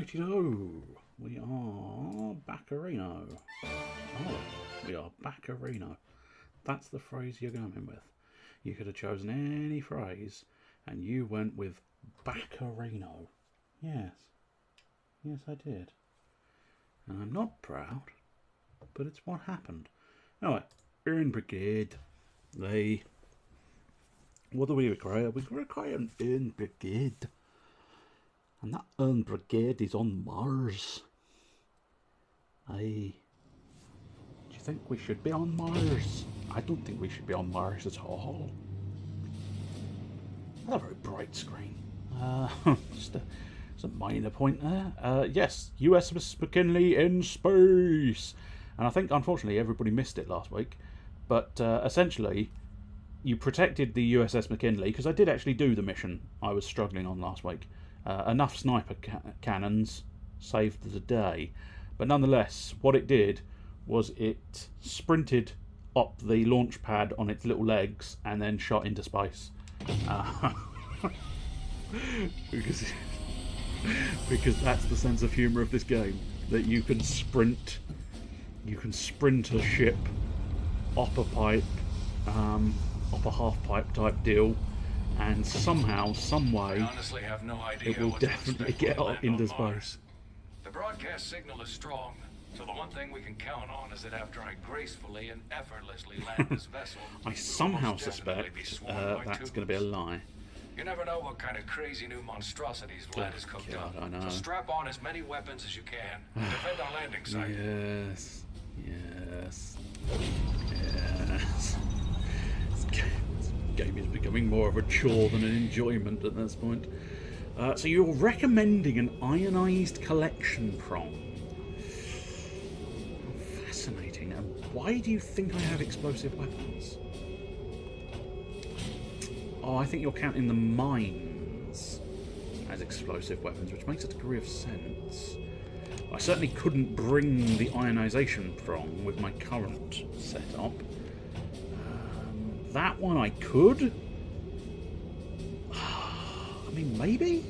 Righty-ho, we are Baccarino. Oh, we are Baccarino. That's the phrase you're going with. You could have chosen any phrase, and you went with Baccarino. Yes. Yes, I did. And I'm not proud, but it's what happened. Anyway, we're in Brigade. What do we require? We require an urn brigade. And that urn brigade is on Mars. Do you think we should be on Mars? I don't think we should be on Mars at all. That's a very bright screen. Just a minor point there. Yes, USS McKinley in space. And I think, unfortunately, everybody missed it last week. But essentially, you protected the USS McKinley, because I did actually do the mission I was struggling on last week. Enough sniper cannons saved the day. But nonetheless, what it did was it sprinted up the launch pad on its little legs and then shot into space. Because that's the sense of humour of this game, that you can sprint a ship up a pipe, up a half pipe type deal, and somehow, some way, it will definitely get up into space. The broadcast signal is strong, so the one thing we can count on is that after I gracefully and effortlessly land this vessel, I somehow suspect that's going to be a lie. You never know what kind of crazy new monstrosities Vlad has cooked up. I know. So strap on as many weapons as you can and defend our landing site. Yes. Yes. Yes. This game is becoming more of a chore than an enjoyment at this point. So you're recommending an ionized collection prong. Fascinating. And why do you think I have explosive weapons? Oh, I think you're counting the mines as explosive weapons, which makes a degree of sense. I certainly couldn't bring the ionization prong with my current setup. That one I could. I mean, maybe?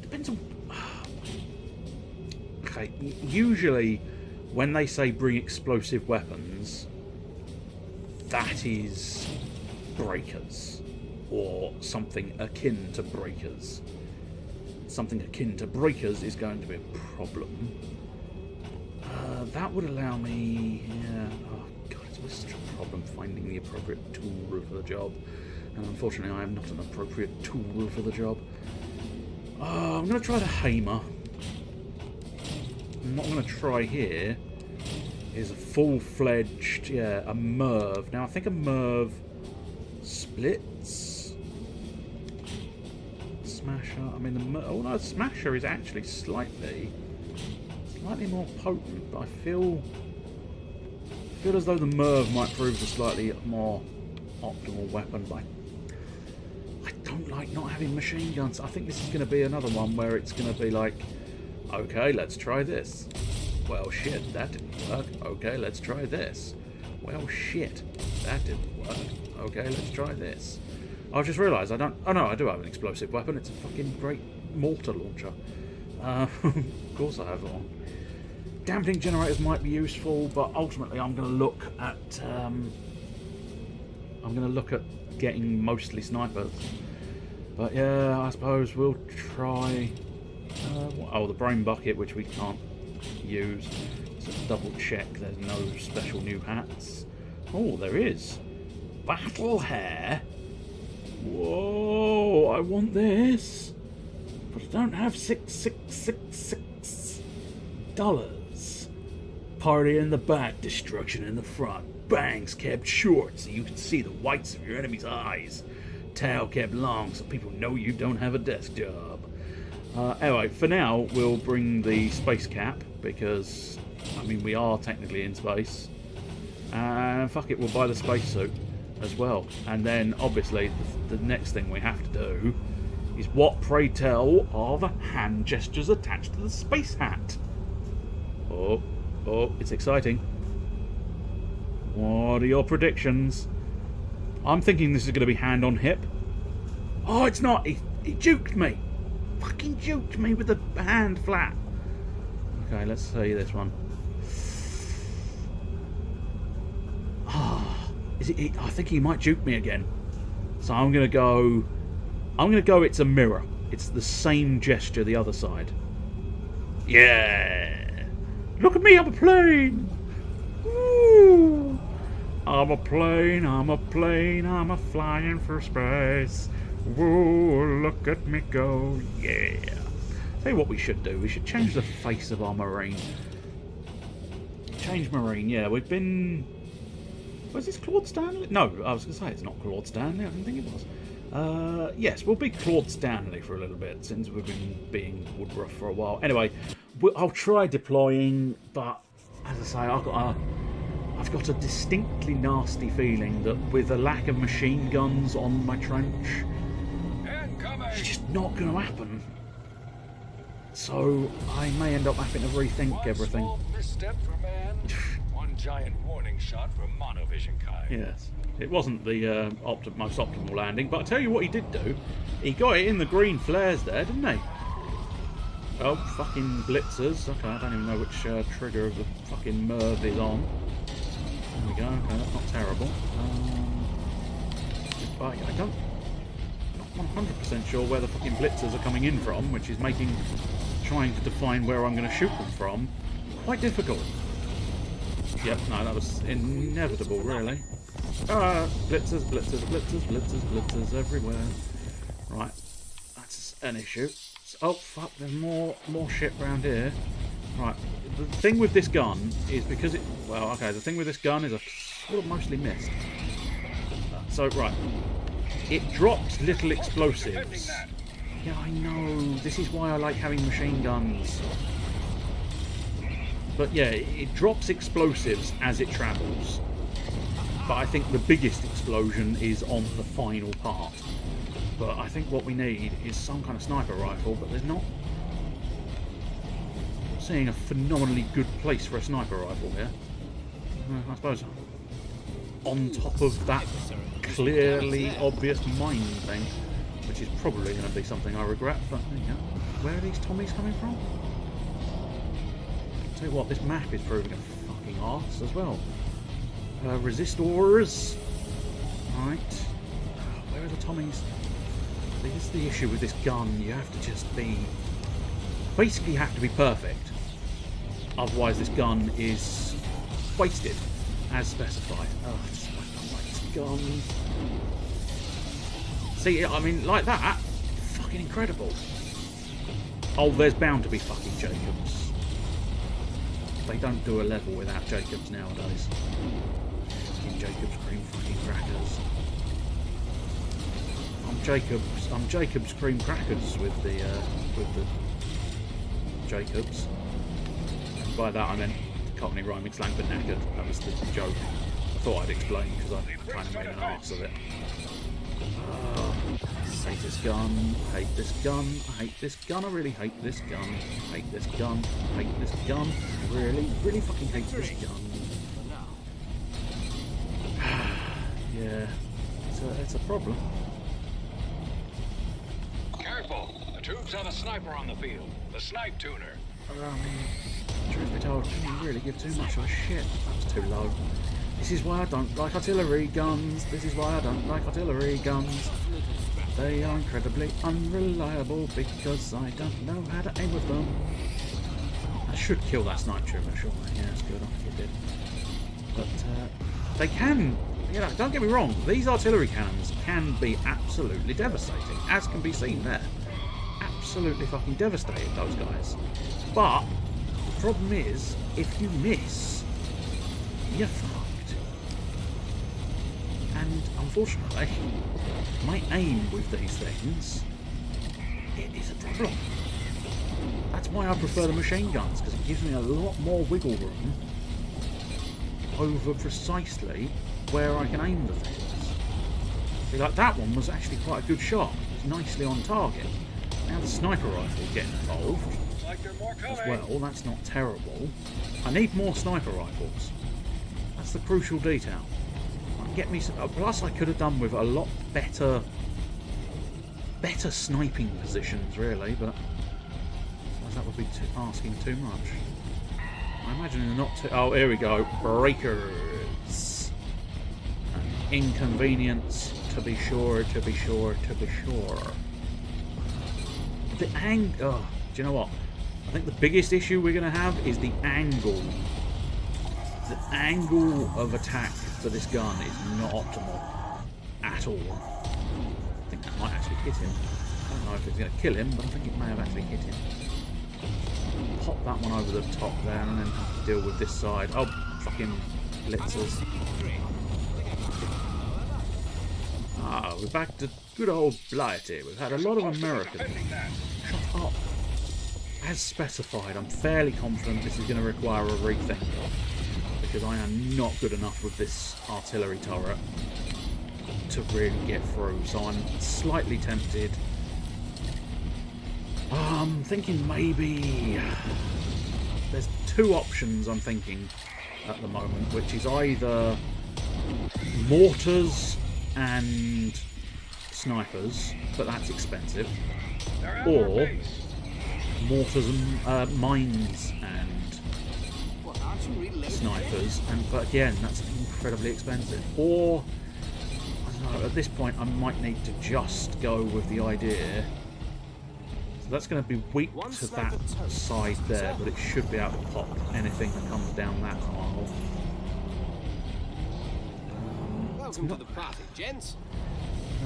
Depends on... Okay, usually when they say bring explosive weapons, that is breakers, or something akin to breakers. Something akin to breakers is going to be a problem. That would allow me... Yeah, oh god, it's such a problem finding the appropriate tool for the job. And unfortunately I am not an appropriate tool for the job. I'm going to try the Hamer. And what I'm going to try here is a full-fledged, yeah, a Merv. Now I think a Merv splits. Smasher, I mean, oh no, Smasher is actually slightly more potent, but I feel as though the Merv might prove a slightly more optimal weapon, but I don't like not having machine guns. I think this is going to be another one where it's going to be like, okay, let's try this. Well, shit, that didn't work. Okay, let's try this. Well, shit, that didn't work. Okay, let's try this. I've just realised I don't... Oh no, I do have an explosive weapon. It's a fucking great mortar launcher. Of course I have it on. Damping generators might be useful, but ultimately I'm going to look at getting mostly snipers. But yeah, I suppose we'll try... oh, the brain bucket, which we can't use. So double check there's no special new hats. Oh, there is. Battle hair. Whoa, I want this. But I don't have $6,666. Party in the back, destruction in the front. Bangs kept short so you can see the whites of your enemy's eyes. Tail kept long so people know you don't have a desk job. Anyway, for now, we'll bring the space cap because, I mean, we are technically in space. And fuck it, we'll buy the spacesuit as well. And then, obviously, the next thing we have to do is what, pray tell, are the hand gestures attached to the space hat? Oh, it's exciting. What are your predictions? I'm thinking this is going to be hand on hip. Oh, it's not. He juked me. fucking juked me with the hand flat. Okay, let's see this one. Ah, is it? I think he might juke me again. So I'm gonna go. It's a mirror. It's the same gesture the other side. Yeah. Look at me, I'm a plane. Ooh. I'm a plane, I'm a plane, I'm a flying for space. Whoa, look at me go, yeah. Tell you what we should do, we should change the face of our Marine. Change Marine, yeah, we've been... Was this Claude Stanley? No, I was going to say it's not Claude Stanley, I didn't think it was. Yes, we'll be Claude Stanley for a little bit, since we've been being Woodruff for a while. Anyway, I'll try deploying, but as I say, I've got a distinctly nasty feeling that with a lack of machine guns on my trench, it's just not going to happen. So I may end up having to rethink everything. One small misstep for man, one giant warning shot for monovision kind. Yes, it wasn't the most optimal landing, but I tell you what he did do. He got it in the green flares there, didn't he? Oh, fucking blitzers. Okay, I don't even know which trigger of the fucking Merv is on. There we go. Okay, that's not terrible. But I don't... Not 100% sure where the fucking blitzers are coming in from, which is making trying to define where I'm going to shoot them from quite difficult. Yep, no, that was inevitable, really. Blitzers, blitzers, blitzers, blitzers, blitzers everywhere. Right, that's an issue. Oh fuck, there's more shit around here. Right, the thing with this gun is because it... Well, okay, the thing with this gun is I sort of mostly missed. So, right. It drops little explosives. Yeah, I know. This is why I like having machine guns. But yeah, it drops explosives as it travels. But I think the biggest explosion is on the final part. But I think what we need is some kind of sniper rifle, but there's not... I'm seeing a phenomenally good place for a sniper rifle here. I suppose on top of that clearly obvious mine thing, which is probably going to be something I regret, but there you go. Where are these Tommies coming from? I'll tell you what, this map is proving a fucking arse as well. Resistors. Right. Where are the Tommies? This is the issue with this gun. You have to just be... Basically, you have to be perfect. Otherwise, this gun is wasted, as specified. Oh, I just don't like this gun. See, I mean, like that, fucking incredible. Oh, there's bound to be fucking Jacobs. They don't do a level without Jacobs nowadays. Fucking Jacobs cream fucking crackers. I'm Jacobs cream crackers with the Jacobs. And by that I meant Cockney rhyming slang for knackered. That was the joke. I thought I'd explain because I kind of made an arse of it. I hate this gun. I hate this gun. I hate this gun. I really hate this gun. I hate this gun. I hate this gun. I really fucking hate this gun. Yeah, it's a problem. Careful! The troops have a sniper on the field. The snipe tuner. I mean, truth be told, I didn't really give too much of a shit. That was too low. This is why I don't like artillery guns. This is why I don't like artillery guns. They are incredibly unreliable because I don't know how to aim with them. I should kill that snipe tuner, surely. Yeah, that's good. I think it did. But they can, you know, don't get me wrong. These artillery cannons can be absolutely devastating, as can be seen there. Absolutely fucking devastating, those guys. But the problem is, if you miss, you're fucked. And unfortunately, my aim with these things, it is a problem. That's why I prefer the machine guns, because it gives me a lot more wiggle room over precisely where I can aim the things. See, like that one was actually quite a good shot. It was nicely on target. Now the sniper rifle get involved as well. That's not terrible. I need more sniper rifles. That's the crucial detail. I can get me some, plus I could have done with a lot better better sniping positions, really, but that would be asking too much. I imagine they're not too... Oh, here we go. Breakers. An inconvenience, to be sure, to be sure, to be sure. The angle... Oh, do you know what? I think the biggest issue we're going to have is the angle. The angle of attack for this gun is not optimal at all. I think that might actually hit him. I don't know if it's going to kill him, but I think it may have actually hit him. Pop that one over the top there and then have to deal with this side. Oh, fucking blitzers. Ah, we're back to good old Blighty. We've had a lot of Americans. Shut up. As specified, I'm fairly confident this is going to require a rethink, because I am not good enough with this artillery turret to really get through, so I'm slightly tempted. I'm thinking maybe there's two options I'm thinking at the moment, which is either mortars and snipers, but that's expensive, or mortars and mines and snipers, but again, that's incredibly expensive. Or I don't know, at this point I might need to just go with the idea. So that's going to be weak to that side there, but it should be able to pop anything that comes down that aisle. Welcome to the party, gents.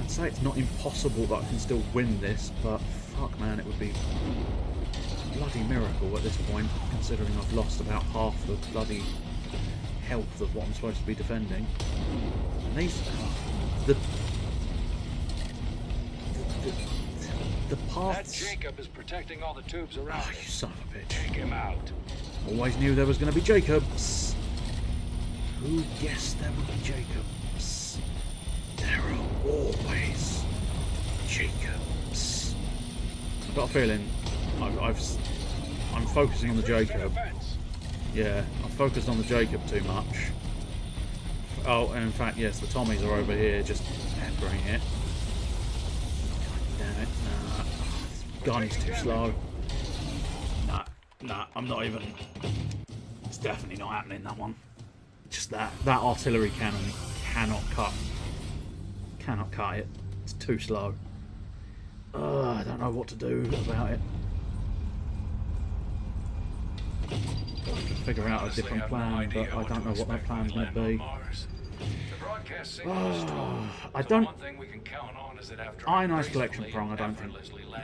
I'd say it's not impossible that I can still win this, but fuck man, it would be a bloody miracle at this point, considering I've lost about half the bloody health of what I'm supposed to be defending. And these... the paths... That Jacob is protecting all the tubes around. Oh, you son of a bitch. Take him out. Always knew there was going to be Jacobs. Who guessed there would be Jacobs? There are always Jacobs. I've got a feeling I'm focusing on the Jacob. Yeah, I've focused on the Jacob too much. Oh, and in fact, yes, the Tommies are over here just peppering it. God damn it. Nah, this gun is too slow. Nah, I'm not even... It's definitely not happening, that one. Just that artillery cannon cannot cut it. It's too slow. I don't know what to do about it. I can figure out a different plan, but I don't know what that plan's going to be. I don't... Ionized collection prong, I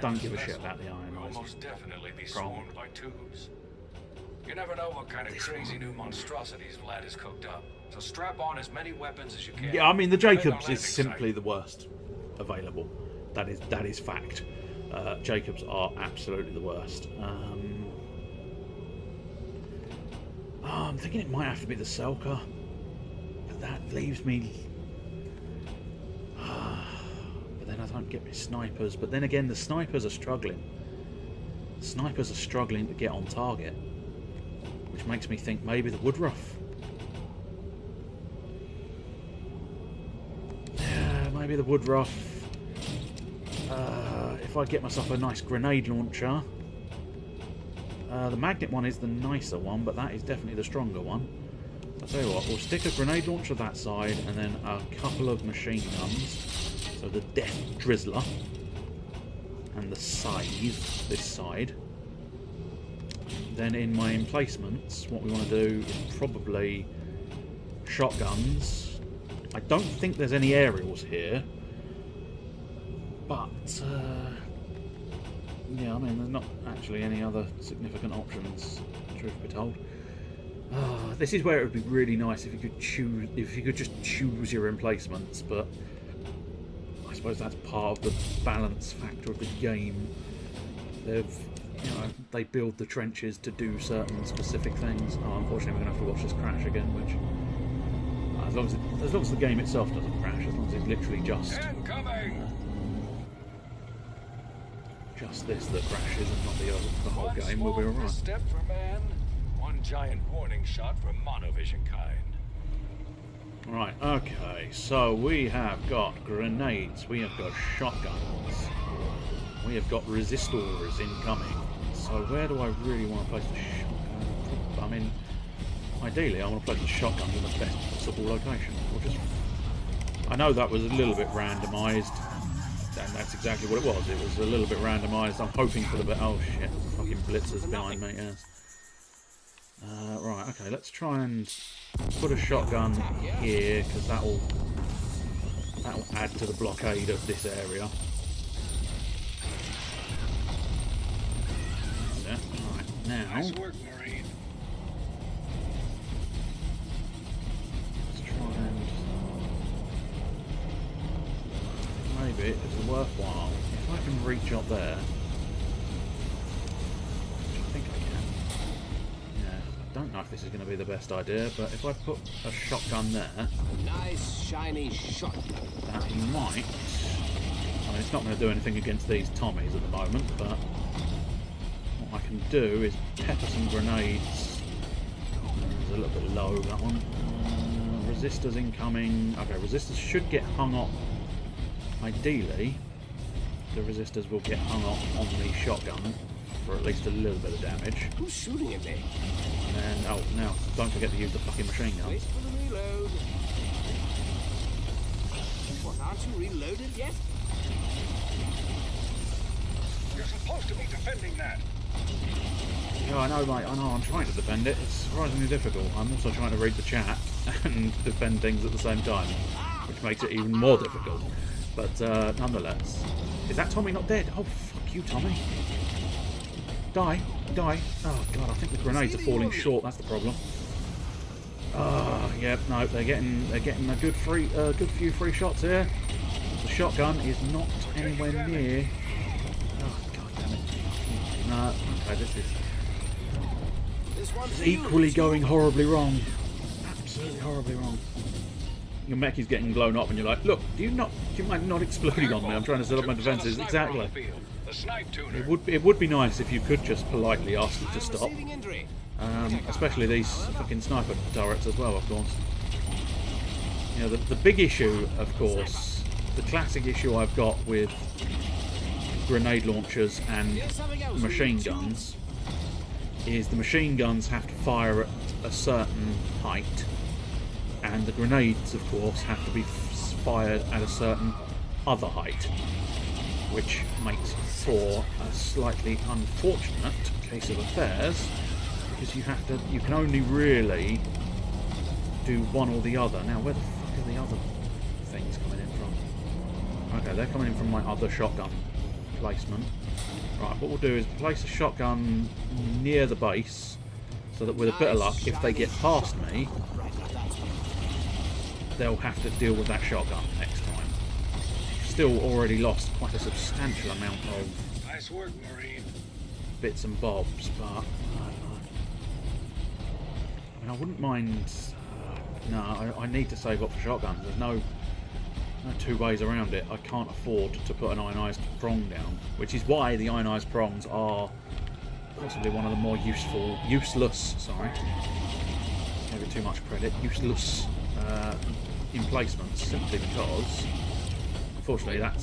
don't give a shit about the ionized prong. You never know what kind of crazy new monstrosities Vlad has cooked up. So strap on as many weapons as you can. Yeah, I mean the Jacobs is simply the worst available. That is fact. Jacobs are absolutely the worst. I'm thinking it might have to be the Selka, but that leaves me. But then I don't get my snipers. But then again, the snipers are struggling. Snipers are struggling to get on target, which makes me think maybe the Woodruff. Yeah, maybe the Woodruff. If I get myself a nice grenade launcher. The magnet one is the nicer one, but that is definitely the stronger one. I'll tell you what, we'll stick a grenade launcher that side, and then a couple of machine guns. So the Death Drizzler and the Scythe this side. Then in my emplacements, what we want to do is probably shotguns. I don't think there's any aerials here, but yeah, I mean, there's not actually any other significant options, truth be told. This is where it would be really nice if you could choose, if you could just choose your emplacements, but I suppose that's part of the balance factor of the game. They build the trenches to do certain specific things. Oh, unfortunately, we're going to have to watch this crash again, which as long as the game itself doesn't crash, as long as it's literally just this that crashes and not the whole game, we'll be alright. Step for man, one giant warning shot for monovision kind. Right, okay, so we have got grenades, we have got shotguns. we have got resistors incoming. So where do I really want to place the shotgun? I mean, ideally I want to place the shotgun in the best possible location. Or just, I know that was a little bit randomised, and that's exactly what it was. It was a little bit randomised. I'm hoping for the bit. Oh shit! Fucking blitzers behind me. Yes. Right. Okay. Let's try and put a shotgun here because that'll add to the blockade of this area. That's it. Right. Now. Nice work, Marine. Let's try and. Maybe it's worthwhile if I can reach up there. Which I think I can. Yeah, I don't know if this is going to be the best idea, but if I put a shotgun there, Nice shiny shotgun. that might. I mean, it's not going to do anything against these Tommies at the moment, but what I can do is pepper some grenades. It's a little bit low, that one. Resistors incoming. Okay, resistors should get hung up. Ideally, the resistors will get hung up on the shotgun for at least a little bit of damage. Who's shooting at me? And oh, now don't forget to use the fucking machine guns. Wait for the reload. What, aren't you reloaded yet? You're supposed to be defending that. Yeah, I know, mate. I know. I'm trying to defend it. It's surprisingly difficult. I'm also trying to read the chat and defend things at the same time, which makes it even more difficult. But nonetheless, is that Tommy not dead? Oh, fuck you, Tommy! Die, die! Oh god, I think the grenades are falling short. That's the problem. Oh, yeah, no, they're getting a good few free shots here. The shotgun is not anywhere near. Oh god damn it! No, okay, this is equally going horribly wrong. Absolutely horribly wrong. Your mech is getting blown up and you're like, look, do you mind not exploding on me? I'm trying to set up my defences. Exactly. It would be nice if you could just politely ask it to stop. Especially these fucking sniper turrets as well, of course. You know, the big issue, of course, the classic issue I've got with grenade launchers and machine guns is the machine guns have to fire at a certain height, and the grenades, of course, have to be fired at a certain other height, which makes for a slightly unfortunate case of affairs, because you can only really do one or the other. Now, where the fuck are the other things coming in from? Okay, they're coming in from my other shotgun placement. Right, what we'll do is place a shotgun near the base, so that with a bit of luck, if they get past me, they'll have to deal with that shotgun next time. Still already lost quite a substantial amount of Nice work, Marine. bits and bobs, but I mean, I wouldn't mind. No, I need to save up for shotguns. There's no two ways around it. I can't afford to put an ionised prong down, which is why the ionised prongs are possibly one of the more useless. Sorry, maybe too much credit. Useless emplacements, simply because, unfortunately, that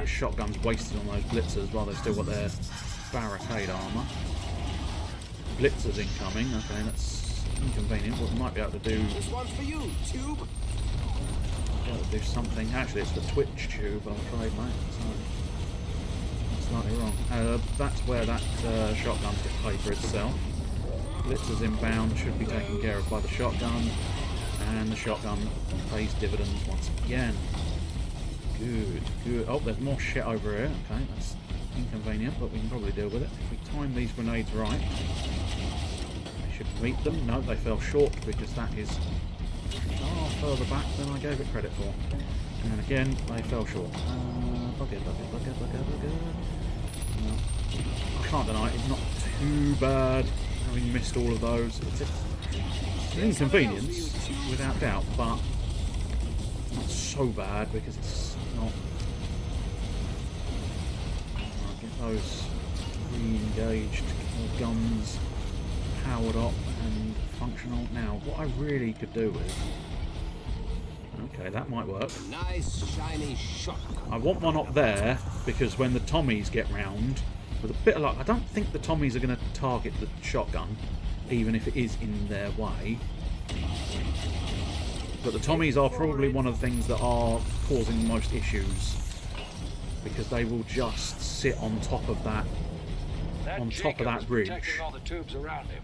shotgun's wasted on those blitzers while they've still got their barricade armour. Blitzers incoming. Okay, that's inconvenient. What we might be able to do. This one's for you, tube. Be able to do something. Actually, it's the Twitch tube, I'm afraid, mate. So, slightly wrong. That's where that shotgun gets paid for itself. Blitzers inbound should be taken care of by the shotgun. And the shotgun pays dividends once again. Good, good. Oh, there's more shit over here. Okay, that's inconvenient, but we can probably deal with it. If we time these grenades right, they should meet them. No, they fell short because that is far further back than I gave it credit for. And again, they fell short. Bugger. No, I can't deny it. It's not too bad having missed all of those. It's an inconvenience, without doubt, but not so bad because it's not. I'll get those re-engaged guns powered up and functional. Now, what I really could do with, Okay, that might work. A nice shiny shotgun. I want one up there because when the Tommies get round, with a bit of luck, I don't think the Tommies are going to target the shotgun, even if it is in their way. But the Tommies are probably one of the things that are causing most issues, because they will just sit on top of that bridge All the tubes around him.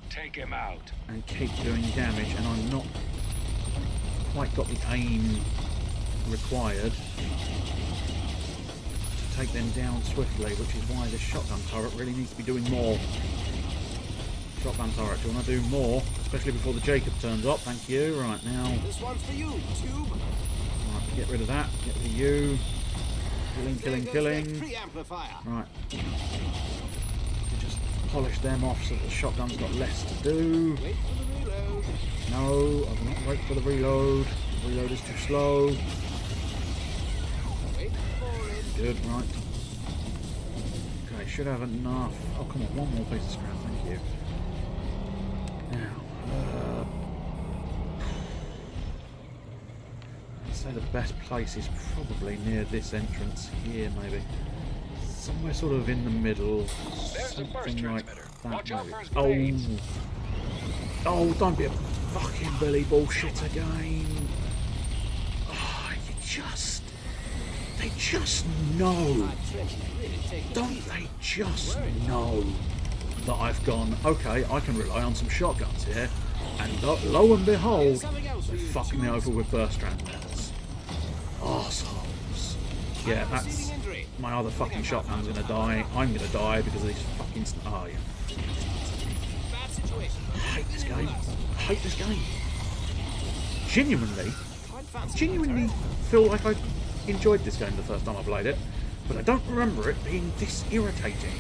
Take him out. and keep doing damage, and I'm not quite got the aim required to take them down swiftly, which is why this shotgun turret really needs to be doing more. Shotgun turret, do you want to do more? Especially before the Jacob turns up, thank you. Right, now... This one's for you, tube. Right, get rid of that, get rid of you. Killing. Preamplifier. Right. Just polish them off so that the shotgun's got less to do. Wait for the reload. No, I will not wait for the reload. The reload is too slow. Wait for it. Good, right. Okay, should have enough. Oh, come on, one more piece of scrap, thank you. Now, I'd say the best place is probably near this entrance here, maybe. Somewhere sort of in the middle. There's the first Something like transmitter. that, Watch out maybe. for his grenades. Oh, don't be a fucking Billy bullshit again. Oh, they just know. My trench is really taking Don't it easy. they just know that I've gone, okay, I can rely on some shotguns here, and lo and behold, they're fucking me over with burst transmitters. Arseholes. Yeah, I'm that's... receiving injury. My other fucking shotgun's gonna die. I'm gonna die because of these fucking... Oh, yeah. Bad situation. I hate this game. I hate this game. Genuinely feel like I enjoyed this game the first time I played it, but I don't remember it being this irritating.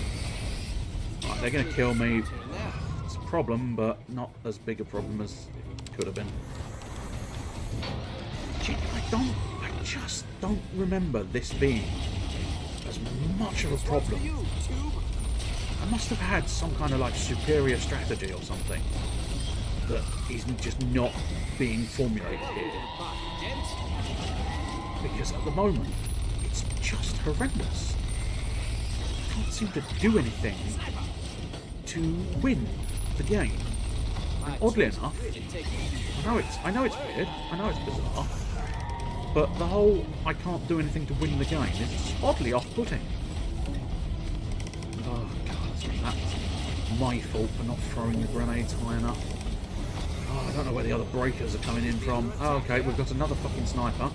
Right, they're going to kill me. It's a problem, but not as big a problem as it could have been. I just don't remember this being as much of a problem. You, tube. I must have had some kind of like superior strategy or something that is just not being formulated here. Dent. Because at the moment, it's just horrendous. I can't seem to do anything to win the game. And oddly enough, Really taking it easy. I know it's weird, I know it's bizarre, but the whole I can't do anything to win the game is oddly off-putting. Oh god, that's my fault for not throwing the grenades high enough. Oh, I don't know where the other breakers are coming in from. Oh, okay, we've got another fucking sniper.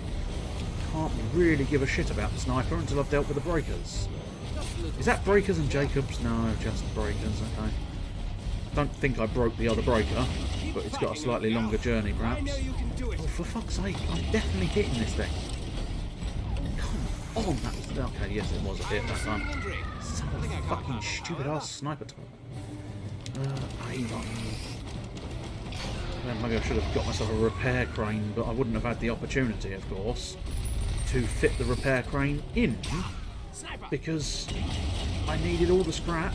Can't really give a shit about the sniper until I've dealt with the breakers. Is that breakers and Jacobs? No, just breakers, okay. Don't think I broke the other breaker, but it's got a slightly longer journey, I perhaps. know you can do it. Oh, for fuck's sake, I'm definitely hitting this thing. Come on, that was... Okay, yes, it was a hit that time. Injury. Son of a fucking stupid-ass sniper tool. Aim button. Then maybe I should have got myself a repair crane, but I wouldn't have had the opportunity, of course, to fit the repair crane in, Sniper. because I needed all the scrap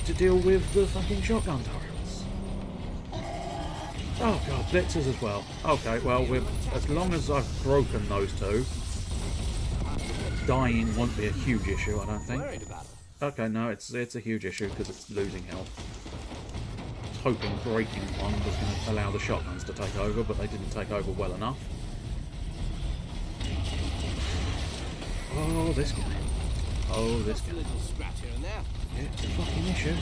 to deal with the fucking shotgun turrets. Oh god, blitzers as well. Okay, well, as long as I've broken those two, dying won't be a huge issue, I don't think. Worried about it. Okay, no, it's a huge issue because it's losing health. I was hoping breaking one was going to allow the shotguns to take over, but they didn't take over well enough. Oh, this game. Oh, this A game. little scratch here and there. It's a fucking issue.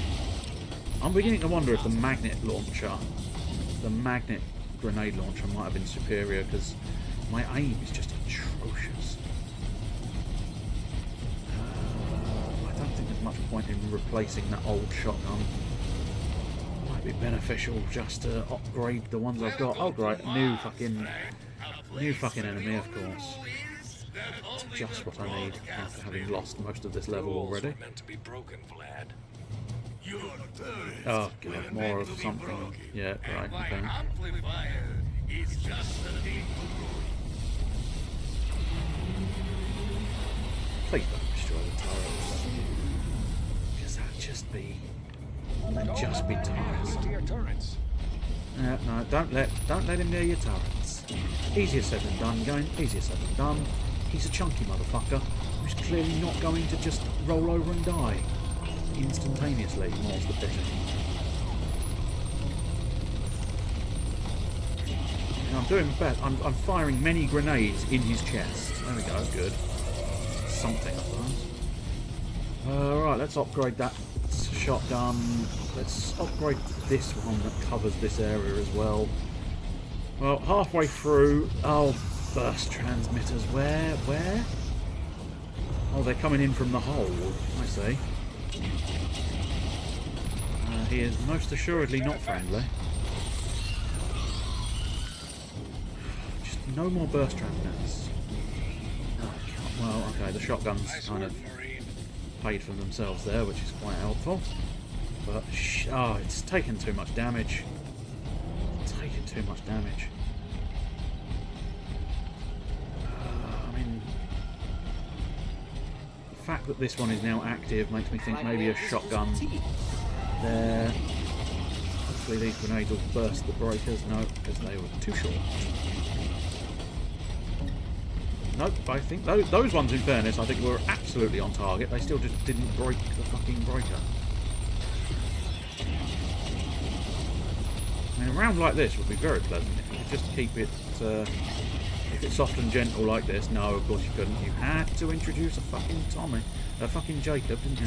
I'm beginning to wonder if the magnet launcher, the magnet grenade launcher might have been superior because my aim is just atrocious. I don't think there's much point in replacing that old shotgun. Might be beneficial just to upgrade the ones I've got. Oh great, new fucking enemy, of course. It's just what I need after having lost most of this level already. Meant to be broken, Vlad. Oh god, more of something. Yeah, right, okay. Please don't destroy the turrets. Because that'd just be tiresome. To your turrets. No, don't let him near your turrets. Easier said than done, going. Easier said than done. He's a chunky motherfucker who's clearly not going to just roll over and die instantaneously, more's the pity. And I'm doing best. I'm firing many grenades in his chest. There we go, good. Something, I suppose. Right, let's upgrade that shotgun. Let's upgrade this one that covers this area as well. Well, halfway through... Oh, burst transmitters. Where? Where? Oh, they're coming in from the hole. I see. He is most assuredly not friendly. Just no more burst transmitters. Oh, well, okay, the shotguns kind of paid for themselves there, which is quite helpful. But, oh, it's taken too much damage. Taken too much damage. I mean, the fact that this one is now active makes me think maybe a shotgun there. Hopefully these grenades will burst the breakers. No, because they were too short. Nope, I think those ones, in fairness, I think were absolutely on target. They still just didn't break the fucking breaker. I mean, a round like this would be very pleasant if you could just keep it, if it's soft and gentle like this. No, of course you couldn't. You had to introduce a fucking fucking Jacob, didn't you?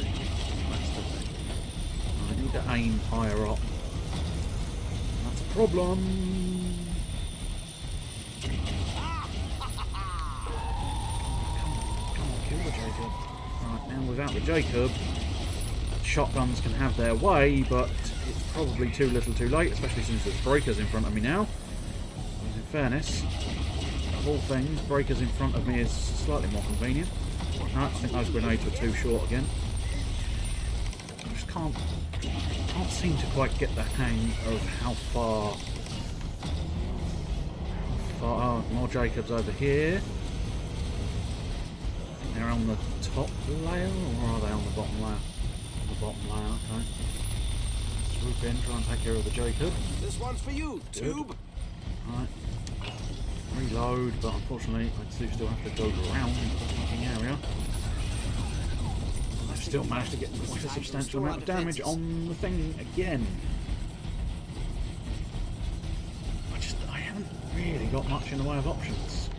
That's the thing. I need to aim higher up. That's a problem. Come on, kill the Jacob. Right, now without the Jacob, shotguns can have their way, but it's probably too little too late, especially since there's breakers in front of me now. In fairness, of all things, breakers in front of me is slightly more convenient. No, I think those grenades were too short again. I just can't seem to quite get the hang of how far... Oh, more Jacobs over here. They're on the top layer, or are they on the bottom layer? On the bottom layer, okay. Swoop in, try and take care of the Jacob. This one's for you, Good. Tube. Right. Reload, but unfortunately I do still have to go around the fucking area. I've still managed to get quite a substantial amount of damage on the thing again. I haven't really got much in the way of options.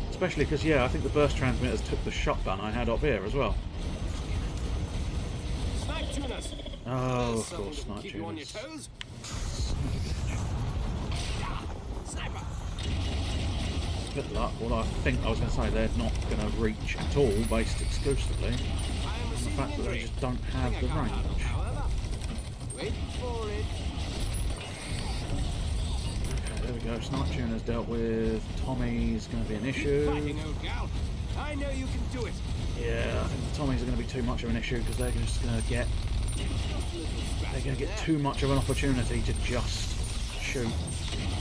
Especially because, yeah, I think the burst transmitters took the shotgun I had up here as well. Snipe tuners. Oh, of course, snipe Keep you on your tuners. toes. Sniper. Good luck. Well, I think I was going to say they're not going to reach at all, based exclusively on the fact that they just don't have the range. Wait for it. Okay, there we go. Snipe tuners dealt with. Tommy's going to be an issue. Fighting, old gal. I know you can do it. Yeah, I think the Tommies are going to be too much of an issue because they're just going to get too much of an opportunity to just shoot.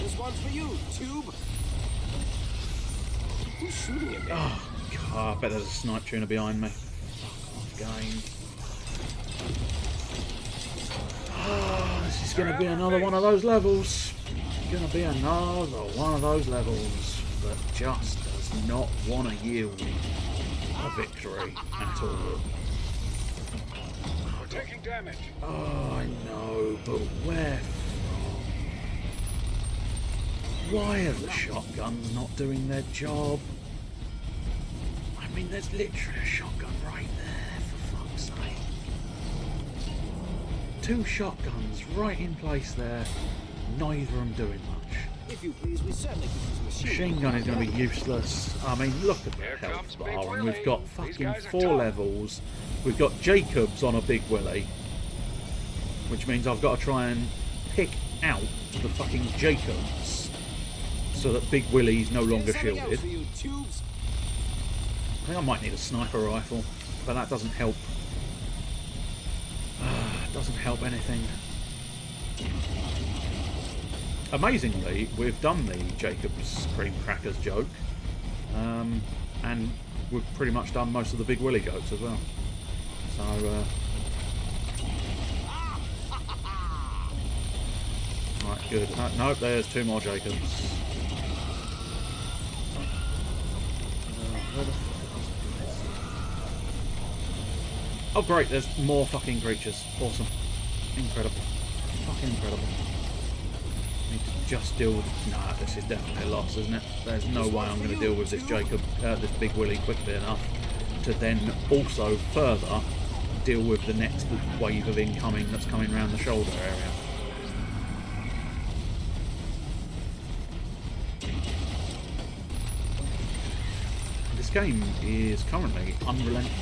This one's for you, Tube. Who's shooting at me? Oh god, I bet there's a snipe tuner behind me. Fuck off, game. Oh, this is going to be another one of those levels. It's going to be another one of those levels that just does not want to yield a victory at all. We're taking damage. Oh, I know, but where from? Why are the shotguns not doing their job? I mean, there's literally a shotgun right there, for fuck's sake. Two shotguns right in place there, neither of them doing much. If you please, we certainly could use a Machine gun is going to be useless. I mean, look at the Here health comes Big bar, and Willie. we've got These fucking guys are 4 tough. levels. We've got Jacobs on a Big Willie, which means I've got to try and pick out the fucking Jacobs so that Big Willie's no longer shielded. For you, Tubes. I think I might need a sniper rifle, but that doesn't help. Doesn't help anything. Amazingly, we've done the Jacobs cream crackers joke, and we've pretty much done most of the Big Willie jokes as well. So, right, good. Nope, there's 2 more Jacobs. Where the fuck are those blitz? Oh great, there's more fucking creatures. Awesome. Incredible. Fucking incredible. Need to just deal with... Nah, this is definitely a loss, isn't it? There's no way I'm going to deal with this this Big Willy quickly enough to then also further deal with the next wave of incoming that's coming around the shoulder area. This game is currently unrelenting.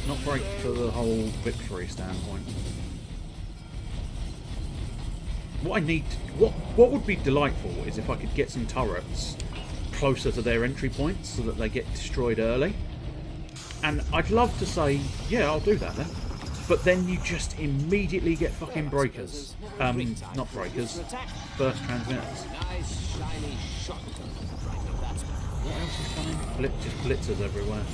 Not great for the whole victory standpoint. What I need, what would be delightful is if I could get some turrets closer to their entry points so that they get destroyed early. And I'd love to say, yeah, I'll do that then. But then you just immediately get fucking breakers. Not breakers. Burst transmitters. What else is coming? Just blitzers everywhere.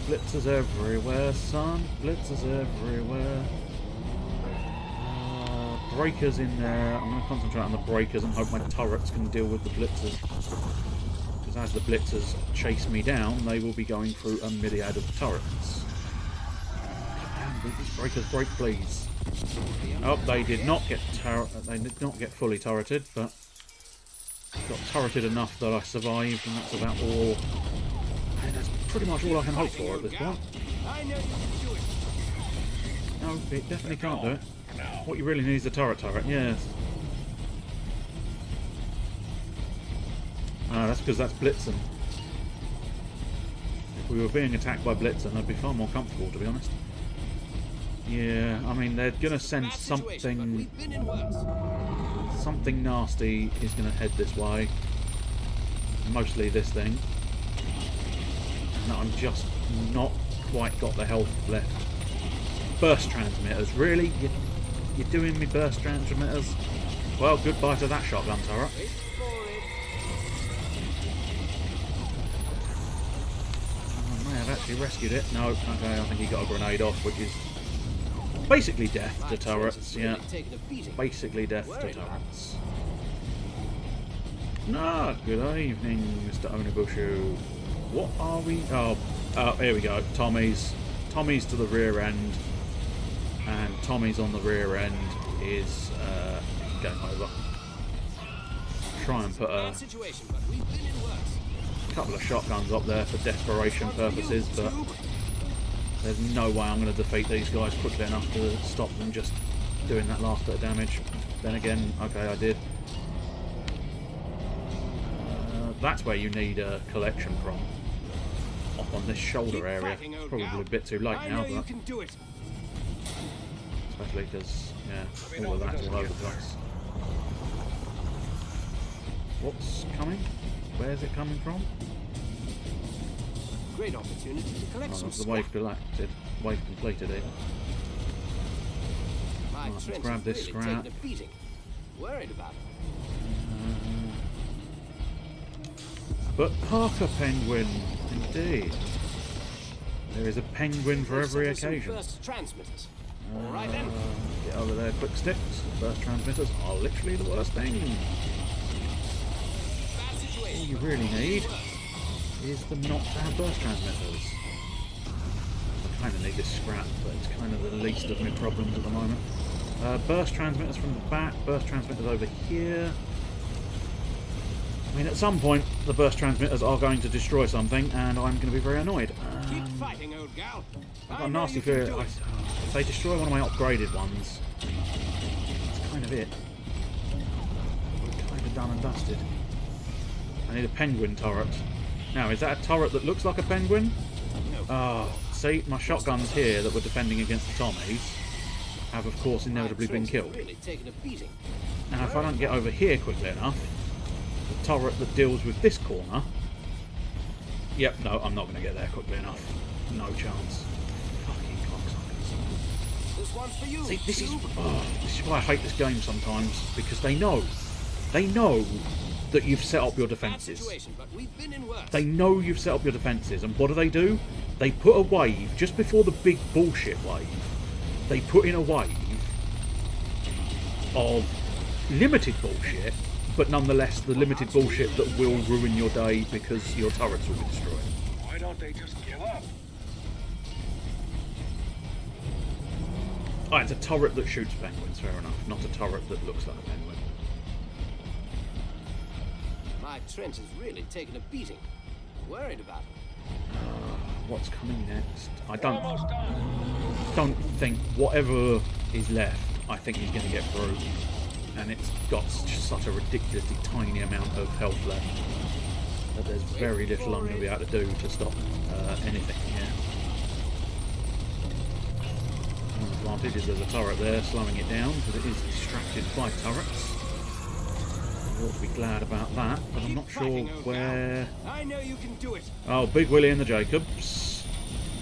Blitzers everywhere, son. Blitzers everywhere. Breakers in there. I'm going to concentrate on the breakers and hope my turrets can deal with the blitzers. Because as the blitzers chase me down, they will be going through a myriad of turrets. These breakers break, please. Oh, they did not get fully turreted, but got turreted enough that I survived, and that's about all. And that's pretty much all I can hope for at this point. No, it definitely can't do it. What you really need is a turret, yes. Ah, that's because that's Blitzen. If we were being attacked by Blitzen, I'd be far more comfortable, to be honest. Yeah, I mean, they're going to send something... Something nasty is going to head this way. Mostly this thing. And I'm just not quite got the health left. Burst transmitters, really? You're doing me burst transmitters? Well, goodbye to that shotgun turret. I may have actually rescued it. No, okay, I think he got a grenade off, which is basically death to turrets, yeah. Basically death to turrets. No, good evening, Mr. Onibushu. What are we... Oh, here we go. Tommy's to the rear end. And Tommy's on the rear end is game over. Try and put a couple of shotguns up there for desperation purposes, but there's no way I'm going to defeat these guys quickly enough to stop them just doing that last bit of damage. Then again, okay, I did. That's where you need a collection from. Up on this shoulder area. It's probably a bit too late now, but... Especially because, yeah, all of that's all over the place. What's coming? Where's it coming from? Great opportunity to collect some the wave collected. Wave completed it. Right, let's grab this scrap. Worried about it. But Parker Penguin, indeed. There is a penguin for every occasion. Alright then. Get over there, quick sticks. Burst transmitters are literally the worst thing. All you really need is them not to have burst transmitters. I kind of need this scrap, but it's kind of the least of my problems at the moment. Burst transmitters from the back, burst transmitters over here. I mean, at some point, the burst transmitters are going to destroy something, and I'm going to be very annoyed. Keep fighting, old gal. I've got a nasty fear. If they destroy one of my upgraded ones, that's kind of it. We're kind of done and dusted. I need a penguin turret. Now, is that a turret that looks like a penguin? Ah, see, my shotguns here that were defending against the Tommies have, of course, inevitably been killed. Now, if I don't get over here quickly enough, the turret that deals with this corner... Yep, no, I'm not going to get there quickly enough. No chance. Fucking cocksuckers. This one's for you. See, this is why I hate this game sometimes, because they know that you've set up your defences. They know you've set up your defences, and what do? They put a wave, just before the big bullshit wave, they put in a wave of limited bullshit but nonetheless the limited bullshit that will ruin your day because your turrets will be destroyed. Why don't they just give up? Oh, it's a turret that shoots penguins, fair enough. Not a turret that looks like a penguin. My trench has really taken a beating. Worried about it. What's coming next? I don't Almost done. think whatever is left, I think he's going to get through. And it's got just such a ridiculously tiny amount of health left that there's very little I'm going to be able to do to stop anything here. One advantage is there's a turret there slowing it down because it is distracted by turrets. I ought to be glad about that, but I'm not sure where... I know you can do it. Oh, Big Willie and the Jacobs.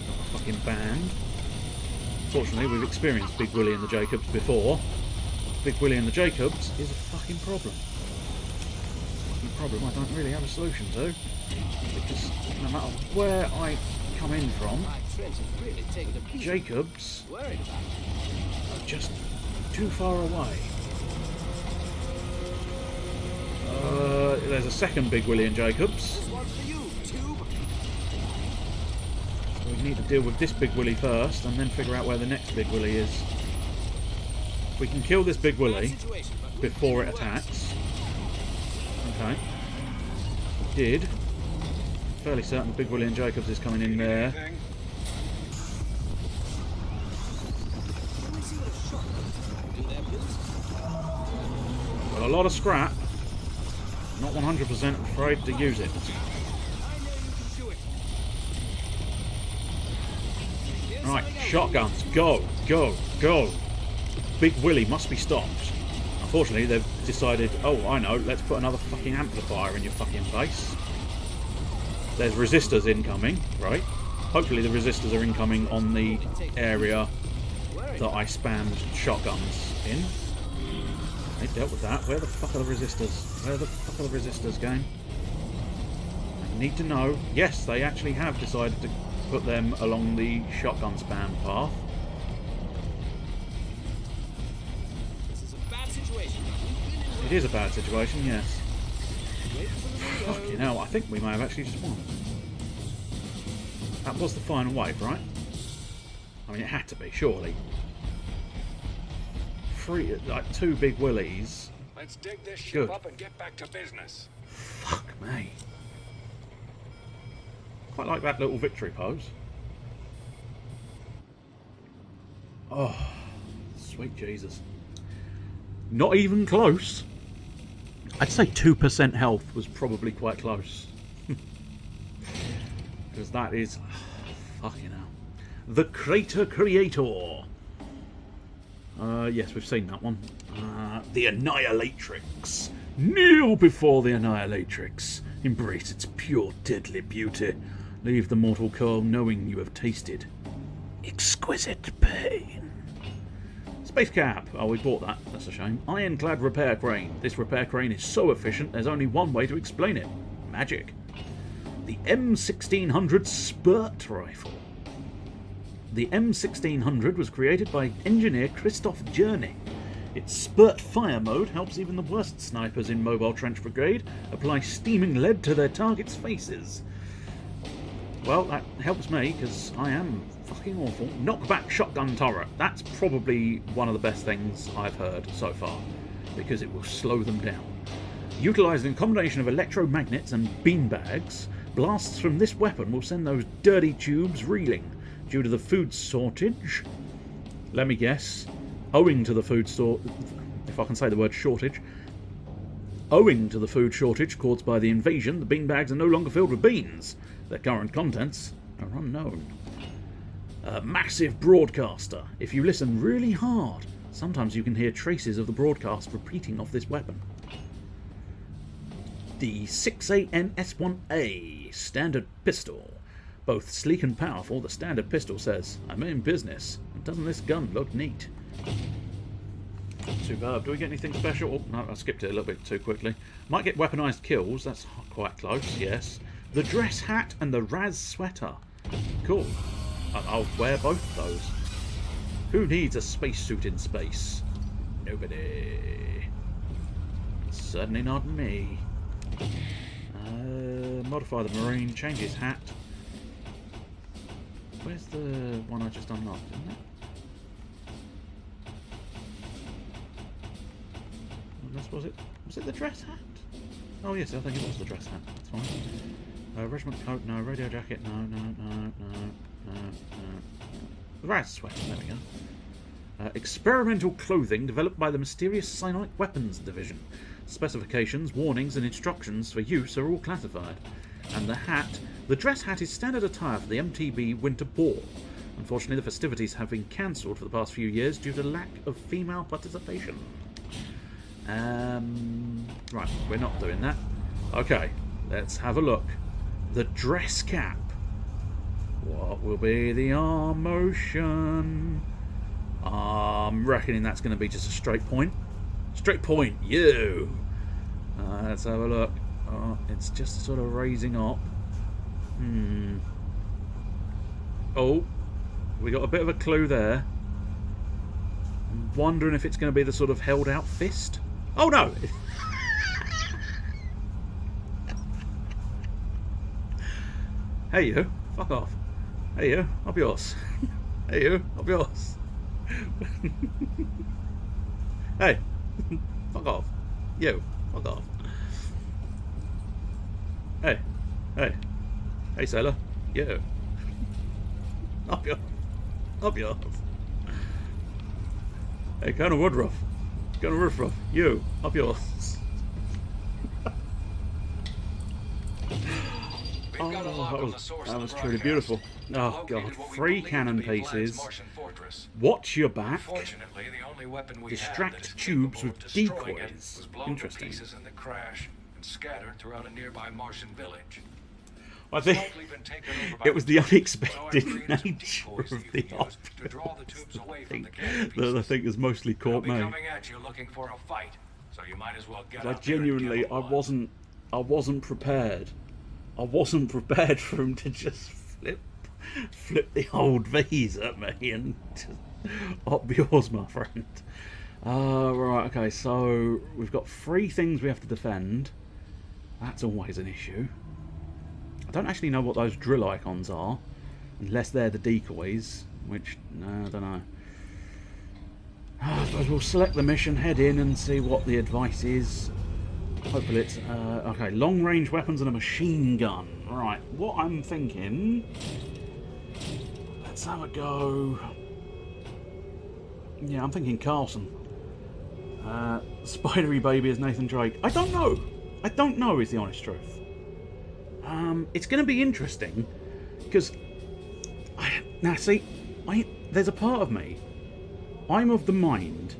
Got a fucking band. Fortunately, we've experienced Big Willie and the Jacobs before. Big Willie and the Jacobs is a fucking problem. Fucking problem I don't really have a solution to. Because no matter where I come in from, My trench has really taken a beating. Jacobs Worried about it. are just too far away. There's a second Big Willie and Jacobs. This one's for you, Tube. So we need to deal with this Big Willie first and then figure out where the next Big Willie is. If we can kill this Big Willie Situation, but we before can it do worse. attacks. Okay. We did. Fairly certain Big Willie and Jacobs is coming in there. Anything? Let me see what a shotgun can do there, please. Got a lot of scrap. Not 100% afraid to use it. I know you can do it. Here's Right, something else. shotguns. Go, go, go. Big Willie must be stopped. Unfortunately, they've decided, oh, I know, let's put another fucking amplifier in your fucking face. There's resistors incoming, right? Hopefully the resistors are incoming on the area that I spammed shotguns in. They dealt with that. Where the fuck are the resistors? Where the fuck are the resistors, game? I need to know. Yes, they actually have decided to put them along the shotgun spam path. This is a bad situation. It is a bad situation, yes. Wait for the window. Fucking hell, I think we may have actually just won. That was the final wave, right? I mean, it had to be, surely. Two Big Willies. Let's dig this ship Good. up and get back to business. Fuck me. Quite like that little victory pose. Oh, sweet Jesus. Not even close. I'd say 2% health was probably quite close. Because that is... fucking hell. The Crater Creator. Yes, we've seen that one. The Annihilatrix. Kneel before the Annihilatrix. Embrace its pure, deadly beauty. Leave the mortal coil knowing you have tasted exquisite pain. Space Cap. Oh, we bought that. That's a shame. Ironclad repair crane. This repair crane is so efficient, there's only one way to explain it. Magic. The M1600 Spurt Rifle. The M1600 was created by engineer Christoph Journey. Its spurt fire mode helps even the worst snipers in Mobile Trench Brigade apply steaming lead to their targets' faces. Well, that helps me, because I am fucking awful. Knockback shotgun turret. That's probably one of the best things I've heard so far, because it will slow them down. Utilising a combination of electromagnets and beanbags, blasts from this weapon will send those dirty tubes reeling. Due to the food shortage, let me guess, owing to the food if I can say the word shortage, owing to the food shortage caused by the invasion, the beanbags are no longer filled with beans. Their current contents are unknown. A massive broadcaster. If you listen really hard, sometimes you can hear traces of the broadcast repeating off this weapon. The 6AN-S1A standard pistol. Both sleek and powerful, the standard pistol says, I'm in business. And doesn't this gun look neat? Superb. Do we get anything special? Oh, no, I skipped it a little bit too quickly. Might get weaponized kills. That's quite close, yes. The dress hat and the Raz sweater. Cool. I'll wear both of those. Who needs a spacesuit in space? Nobody. Certainly not me. Modify the Marine, change his hat. Where's the one I just unlocked, isn't it? Unless, was it the dress hat? Oh yes, I think it was the dress hat. That's fine. Regiment coat, no. Radio jacket, no. Raz sweater, there we go. Experimental clothing developed by the mysterious Psionic Weapons Division. Specifications, warnings and instructions for use are all classified. And the dress hat is standard attire for the MTB Winter Ball. Unfortunately, the festivities have been cancelled for the past few years due to lack of female participation. Right, we're not doing that. Okay, let's have a look. The dress cap. What will be the arm motion? I'm reckoning that's going to be just a straight point. Straight point, you! Let's have a look. Oh, it's just sort of raising up. Oh, we got a bit of a clue there. I'm wondering if it's going to be the sort of held out fist. Oh no! Hey you, fuck off. Hey you, up yours. Hey you, up yours. Hey, fuck off. You, fuck off. Hey, hey sailor, you. Up yours. Hey Colonel Woodruff, you, up yours. Oh, that was truly beautiful. Oh god, 3 cannon pieces. Watch your back. Distract tubes with decoys. Interesting. Scattered throughout a nearby Martian village. I think it was the unexpected nature of the object that I think has mostly caught me. Like genuinely, I wasn't prepared. I wasn't prepared for him to just flip the old V's at me and just up yours, my friend. Right, okay, so we've got 3 things we have to defend. That's always an issue. I don't actually know what those drill icons are, unless they're the decoys, which, no, I don't know. I suppose we'll select the mission, head in and see what the advice is. Hopefully it's, okay, long range weapons and a machine gun. Right, what I'm thinking, let's have a go. Yeah, I'm thinking Carlson. Spidery baby is Nathan Drake. I don't know is the honest truth. It's going to be interesting because now see, there's a part of me. I'm of the mind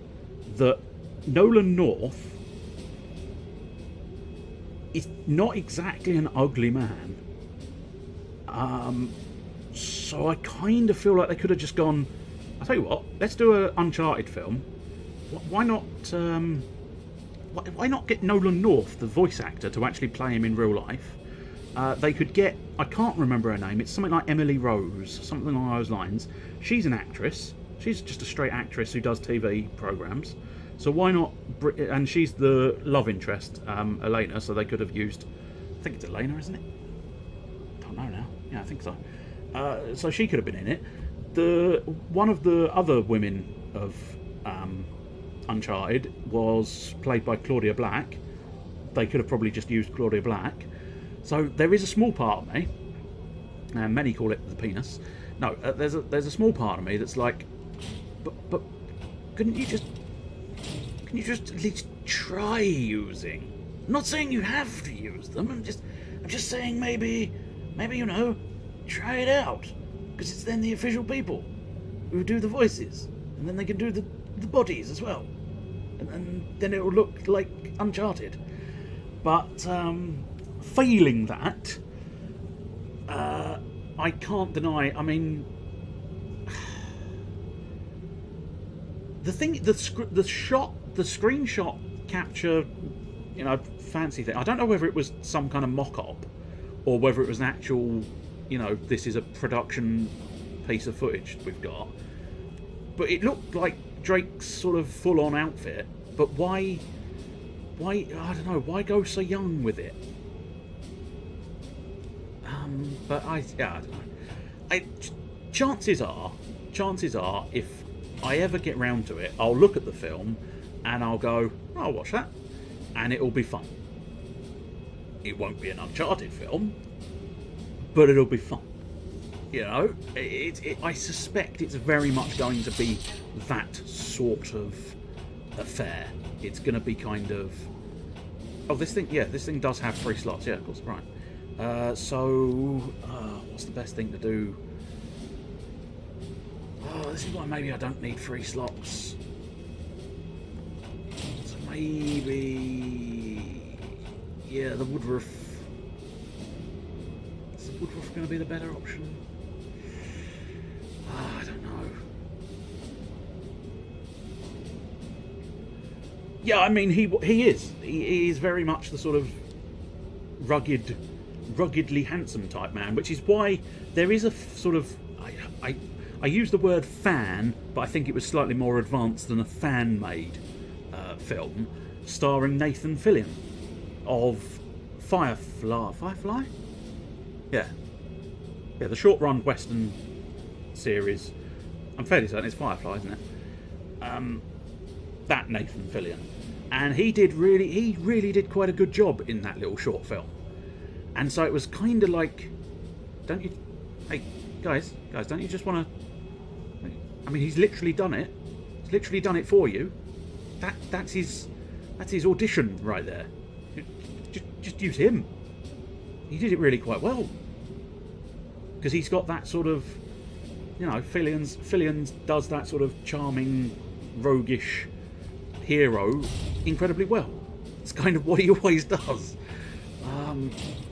that Nolan North is not exactly an ugly man. So I kind of feel like they could have just gone, I'll tell you what, let's do an Uncharted film. Why not? Why not get Nolan North, the voice actor, to actually play him in real life? They could get, I can't remember her name, it's something like Emily Rose, something along those lines. She's an actress. She's just a straight actress who does TV programmes. So why not, and she's the love interest, Elena, so they could have used, I think it's Elena, isn't it? Don't know now. Yeah, I think so. So she could have been in it. One of the other women of Uncharted was played by Claudia Black. They could have probably just used Claudia Black. So there is a small part of me, and many call it the penis. No, there's a small part of me that's like, but couldn't you just at least try using? I'm not saying you have to use them. I'm just saying maybe you know, try it out, because it's then the official people who do the voices, and then they can do the bodies as well, and then it will look like Uncharted. But failing that, I can't deny. I mean, the screenshot capture, you know, fancy thing. I don't know whether it was some kind of mock-up or whether it was an actual, you know, this is a production piece of footage we've got. But it looked like Drake's sort of full-on outfit. But why Why, I don't know, why go so young with it? But I don't know. Chances are, if I ever get round to it, I'll look at the film and I'll go, oh, I'll watch that, and it'll be fun. It won't be an Uncharted film, but it'll be fun. You know, I suspect it's very much going to be that sort of affair. It's going to be kind of... Oh, this thing does have 3 slots. Yeah, of course, right. What's the best thing to do? Oh, this is why maybe I don't need 3 slots. So maybe... Yeah, the Woodruff... Is the Woodruff going to be the better option? I don't know. Yeah, I mean, he is. He is very much the sort of ruggedly handsome type man, which is why there is a sort of... I use the word fan, but I think it was slightly more advanced than a fan-made film, starring Nathan Fillion of Firefly? Yeah, the short-run Western series. I'm fairly certain it's Firefly, isn't it? That Nathan Fillion, and he really did quite a good job in that little short film. And so it was kind of like, don't you? Hey, guys, don't you just want to? I mean, he's literally done it. He's literally done it for you. That's his audition right there. Just use him. He did it really quite well, because he's got that sort of, you know, Fillion does that sort of charming, roguish hero incredibly well. It's kind of what he always does.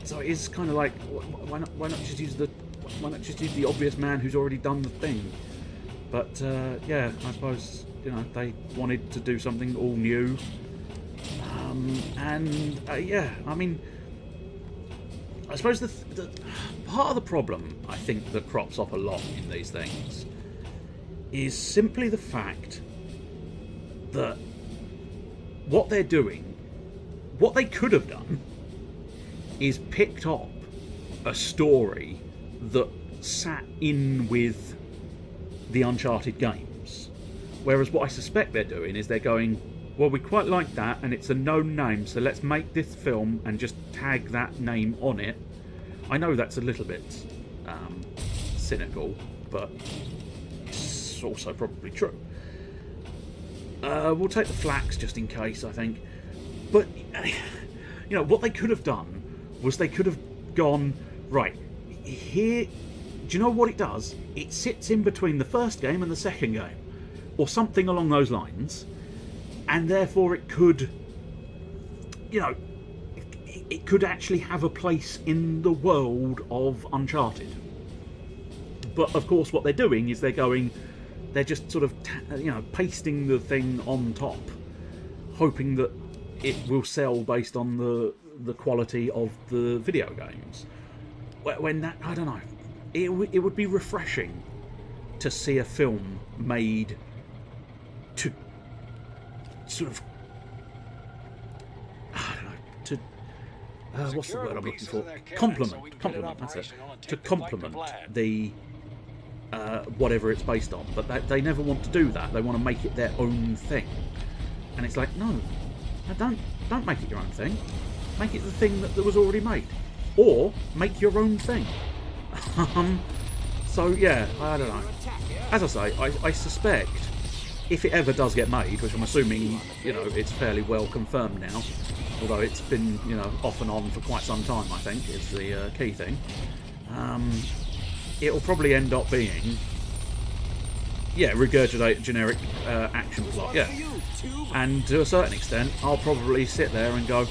So it is kind of like, why not just use the obvious man who's already done the thing? But yeah, I suppose, you know, they wanted to do something all new. Yeah, I mean, I suppose the part of the problem I think that crops up a lot in these things is simply the fact that what they're doing, what they could have done, is picked up a story that sat in with the Uncharted games. Whereas what I suspect they're doing is they're going, well, we quite like that, and it's a known name, so let's make this film and just tag that name on it. I know that's a little bit cynical, but it's also probably true. We'll take the flax just in case, I think. But, you know, what they could have done was they could have gone, right, here, do you know what it does? It sits in between the first game and the second game, or something along those lines, and therefore it could, you know, it could actually have a place in the world of Uncharted. But, of course, what they're doing is they're just sort of, you know, pasting the thing on top, hoping that it will sell based on the quality of the video games. When that, I don't know, it would be refreshing to see a film made to sort of, I don't know, to what's the word I'm looking for? Complement. That's it. To complement the whatever it's based on, but they never want to do that. They want to make it their own thing, and it's like, no, don't make it your own thing. Make it the thing that was already made, or make your own thing. So yeah, I don't know. As I say, I suspect if it ever does get made, which I'm assuming, you know, it's fairly well confirmed now, although it's been, you know, off and on for quite some time, I think is the key thing. It'll probably end up being, yeah, regurgitate generic action plot, yeah. And to a certain extent, I'll probably sit there and go,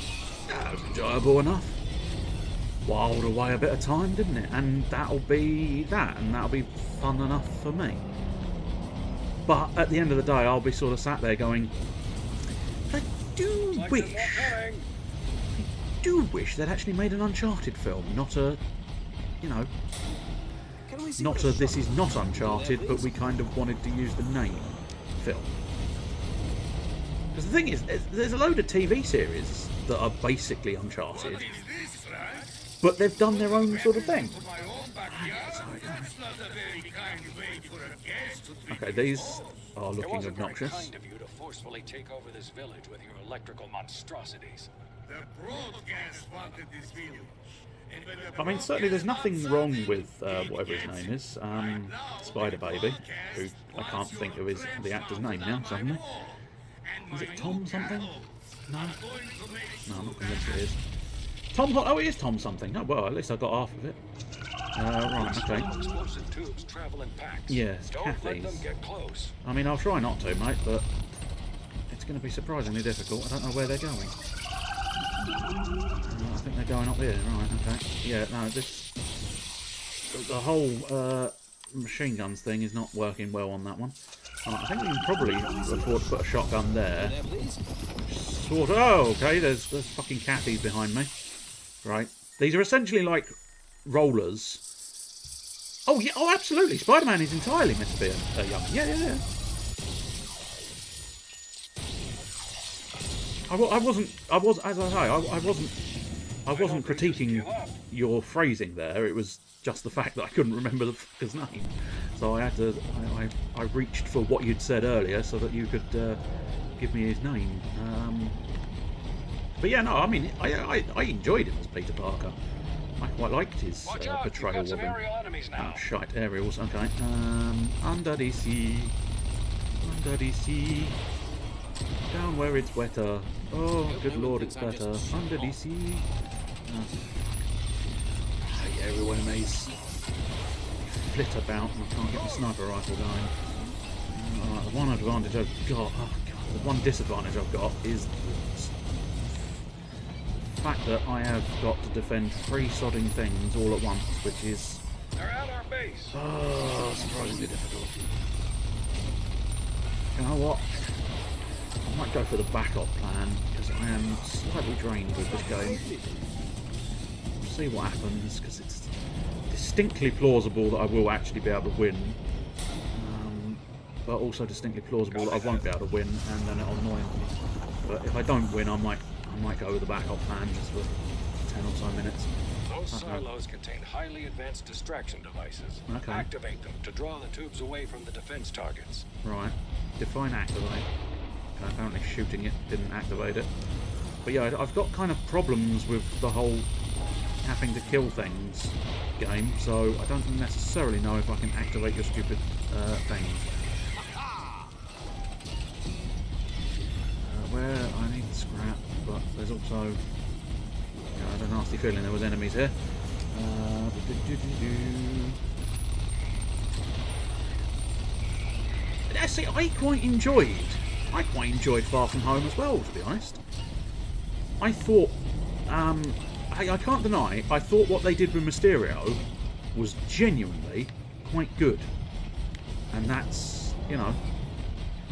that was enjoyable enough. Whiled away a bit of time, didn't it? And that'll be that, and that'll be fun enough for me. But at the end of the day, I'll be sort of sat there going, I do wish they'd actually made an Uncharted film, not a, you know, not a this is not Uncharted, but we kind of wanted to use the name film. Because the thing is, there's a load of TV series that are basically Uncharted, but they've done their own sort of thing. Okay, these are looking obnoxious. Kind of you to forcefully take over this village with your electrical monstrosities. The broadcast wanted this village. I mean, certainly there's nothing wrong with whatever his name is, Spider Baby, who I can't think of the actor's name now suddenly. Is it Tom something? No? No, I'm not convinced it is. Tom, oh, it is Tom something. Oh, well, at least I got half of it. Right, okay. Explosive tubes travel in packs. Yes, Don't let them Cathy's. get close. I mean, I'll try not to, mate, but it's going to be surprisingly difficult. I don't know where they're going. I think they're going up here, right, okay. Yeah, no, the whole machine guns thing is not working well on that one. I think we can probably afford to put a shotgun there. Sort of, oh, okay, there's fucking Cathy's behind me. Right. These are essentially like rollers. Oh, yeah, oh, absolutely. Spider-Man is entirely meant to be a young. Yeah. I wasn't critiquing your phrasing there. It was just the fact that I couldn't remember the fucker's name. So I had to, I reached for what you'd said earlier so that you could give me his name. But yeah, no, I mean, I enjoyed him as Peter Parker. I quite liked his portrayal of him. Oh, shite, aerials, okay. Under the sea, down where it's wetter. Oh, good lord, it's better. Under the sea. Hey, aerial enemies. Flit about and I can't get the sniper rifle going. The one advantage I've got, oh god, the one disadvantage I've got is the fact that I have got to defend 3 sodding things all at once, which is surprisingly difficult. You know what? I might go for the backup plan because I am slightly drained with this game. We'll see what happens because it's distinctly plausible that I will actually be able to win, but also distinctly plausible that I won't be able to win, and then it'll annoy me. But if I don't win, I might go with the backup plan just for 10 or so minutes. Those silos contain highly advanced distraction devices. Okay. Activate them to draw the tubes away from the defense targets. Right. Define activate. Okay, apparently shooting it didn't activate it. But yeah, I've got kind of problems with the whole having to kill things game, so I don't necessarily know if I can activate your stupid things. Where I need scrap, but there's also, I had a nasty feeling there was enemies here. See, I quite enjoyed Far From Home as well, to be honest. I thought, I can't deny, I thought what they did with Mysterio was genuinely quite good. And that's,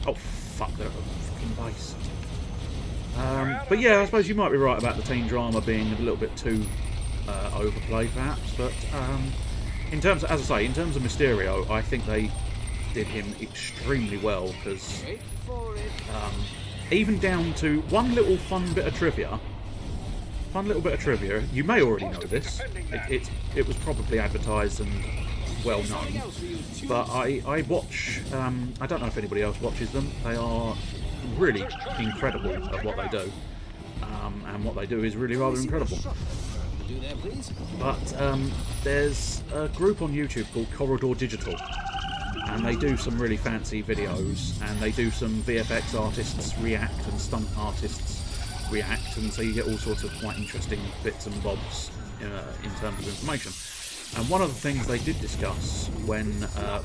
oh fuck, they're a fucking base. But yeah, I suppose you might be right about the teen drama being a little bit too overplayed, perhaps. But in terms of, as I say, in terms of Mysterio, I think they did him extremely well because even down to one little fun bit of trivia. You may already know this. It was probably advertised and well known. But I watch. I don't know if anybody else watches them. They are really incredible at what they do, and what they do is really rather incredible. But there's a group on YouTube called Corridor Digital, and they do some really fancy videos, and they do some VFX artists react and stunt artists react, and so you get all sorts of quite interesting bits and bobs in terms of information. And one of the things they did discuss when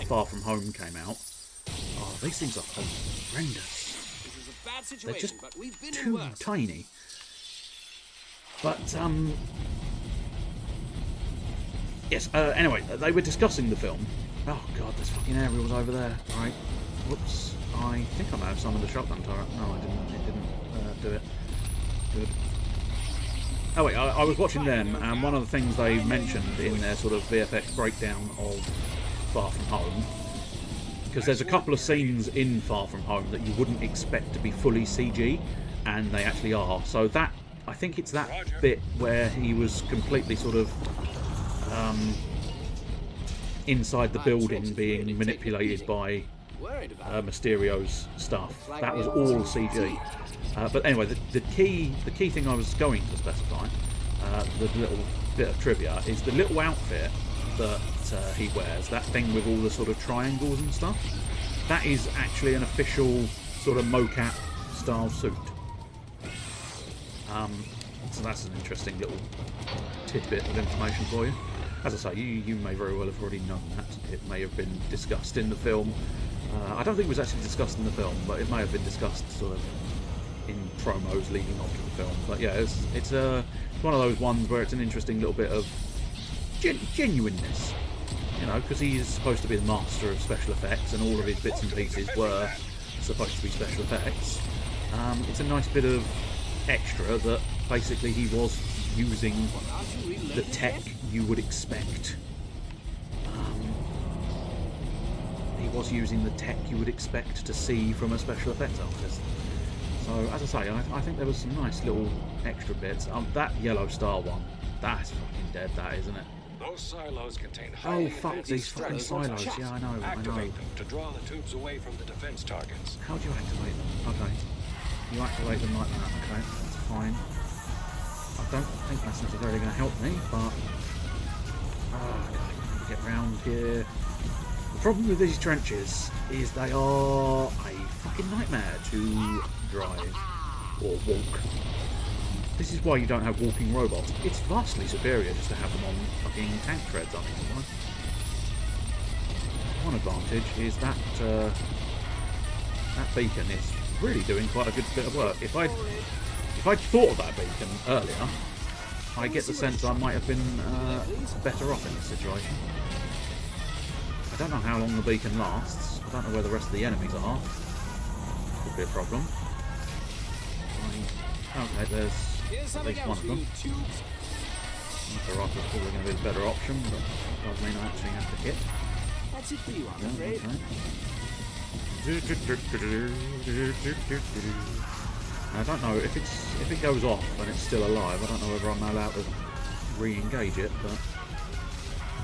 Far From Home came out, these things are horrendous. They're just too tiny. But yes. Anyway, they were discussing the film. Oh god, there's fucking aerials over there. Right. Whoops. I think I may have summoned the shotgun turret. No, I didn't. It didn't do it. Good. Oh wait, I was watching them, and one of the things they mentioned in their sort of VFX breakdown of Far From Home because there's a couple of scenes in Far From Home that you wouldn't expect to be fully CG, and they actually are. So that, I think it's that bit where he was completely sort of inside the building being manipulated by Mysterio's stuff. That was all CG. But anyway, the key thing I was going to specify, the little bit of trivia, is the little outfit that he wears, that thing with all the sort of triangles and stuff. That is actually an official sort of mocap style suit. So that's an interesting little tidbit of information for you. As I say, you may very well have already known that. It may have been discussed in the film. I don't think it was actually discussed in the film, but it may have been discussed sort of in promos leading up to the film. But yeah, it's one of those ones where it's an interesting little bit of genuineness, you know, because he is supposed to be the master of special effects, and all of his bits and pieces were supposed to be special effects. It's a nice bit of extra that basically he was using the tech you would expect. He was using the tech you would expect to see from a special effects artist. So, as I say, I think there was some nice little extra bits. That yellow star one, that's fucking dead, that, isn't it? Those silos contain Oh, fuck these fucking silos. Yeah, I know. Activate them to draw the tubes away from the defense targets. How do you activate them? Okay. You activate them like that. Okay, that's fine. I don't think that's necessarily going to help me, but... I can get round here. The problem with these trenches is they are a fucking nightmare to drive or walk. This is why you don't have walking robots. It's vastly superior just to have them on fucking tank treads, I think. One advantage is that that beacon is really doing quite a good bit of work. If I'd thought of that beacon earlier, I get the sense I might have been better off in this situation. I don't know how long the beacon lasts. I don't know where the rest of the enemies are. Could be a problem. Okay, there's at least one of them. The rifle's probably going to be the better option, but that does mean I actually have to hit. That's it for you, I'm afraid. I don't know if it goes off and it's still alive. I don't know whether I'm allowed to re-engage it, but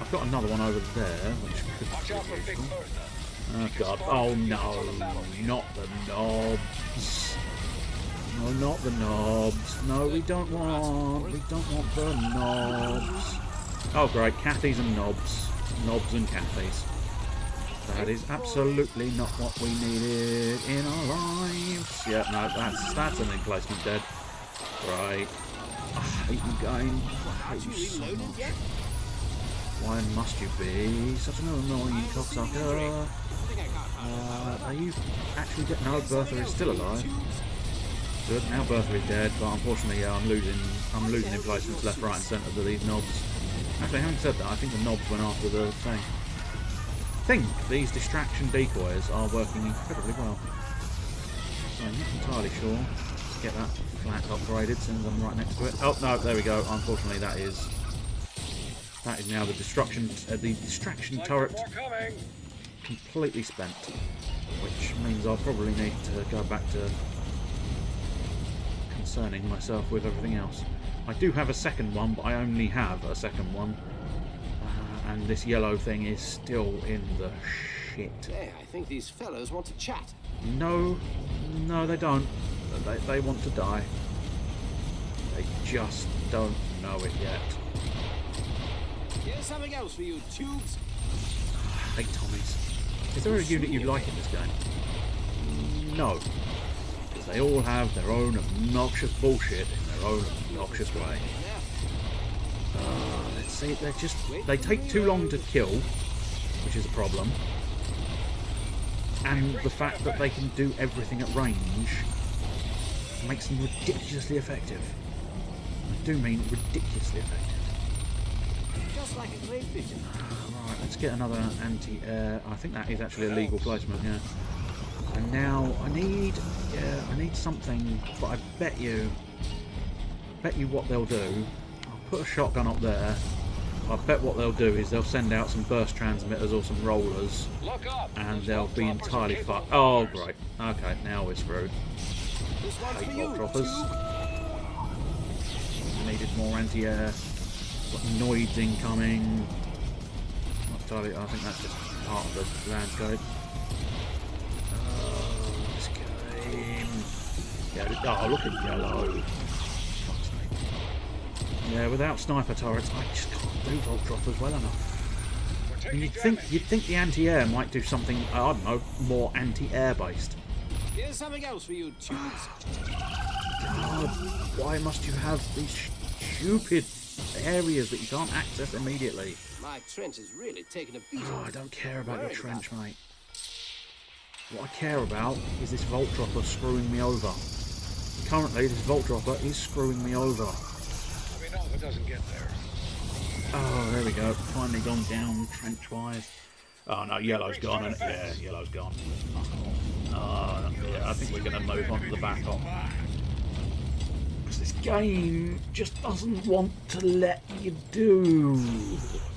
I've got another one over there, which could be useful. Oh god! Oh no! Not the knobs! No, not the knobs! No, we don't want the knobs! Oh great, Cathy's and knobs, knobs and Cathy's. That is absolutely not what we needed in our lives. Yeah, no, that's an emplacement dead. Right. I hate you game. I hate you so much. Why must you be such an annoying cocksucker? Are you actually dead? No, Bertha is still alive. Good, now Bertha is dead, but unfortunately, yeah, I'm losing emplacements left, right, and centre to these knobs. Actually, having said that, I think the knobs went after the thing. I think these distraction decoys are working incredibly well. So I'm not entirely sure. Let's get that flat upgraded since I'm right next to it. Oh no, there we go. Unfortunately, that is now the distraction turret completely spent, which means I'll probably need to go back to concerning myself with everything else. I do have a second one, but I only have a second one. And this yellow thing is still in the shit. Hey, I think these fellows want to chat. No, they don't. They want to die. They just don't know it yet. Here's something else for you, tubes. I hate Tommies. Is there a unit you like in this game? No. Because they all have their own obnoxious bullshit in their own obnoxious way. See, they take too long to kill, which is a problem, and the fact that they can do everything at range makes them ridiculously effective. I do mean ridiculously effective. Just like a great vision. Right, let's get another anti-air. I think that is actually a legal placement, yeah. And now I need something, but I bet you what they'll do. I'll put a shotgun up there. I bet what they'll do is they'll send out some burst transmitters or some rollers, Look up. and Those they'll vault be droppers are entirely capable fucked. of Oh, fires. great. Okay, now we're screwed. This one's Hate for vault you, droppers. Tube. Needed more anti-air. Got noids incoming. Not entirely. I think that's just part of the landscape. Oh, this game. Yeah, oh, look at yellow. Fuck's sake. Yeah, without sniper turrets, I just can't do vault droppers well enough. We're And taking you'd think the anti-air might do something, I don't know, more anti-air based. Here's something else for you, Tubes. God, why must you have these stupid areas that you can't access immediately? My trench is really taking a beating. Oh, I don't care about your Worried trench, about mate. What I care about is this vault dropper screwing me over. Currently, this vault dropper is screwing me over. Let me know if it doesn't get there. Oh, there we go. Finally gone down trench-wise. Oh no, yellow's gone, and yeah, yellow's gone. Yeah, I think we're going to move on to the back on. Because this game just doesn't want to let you do.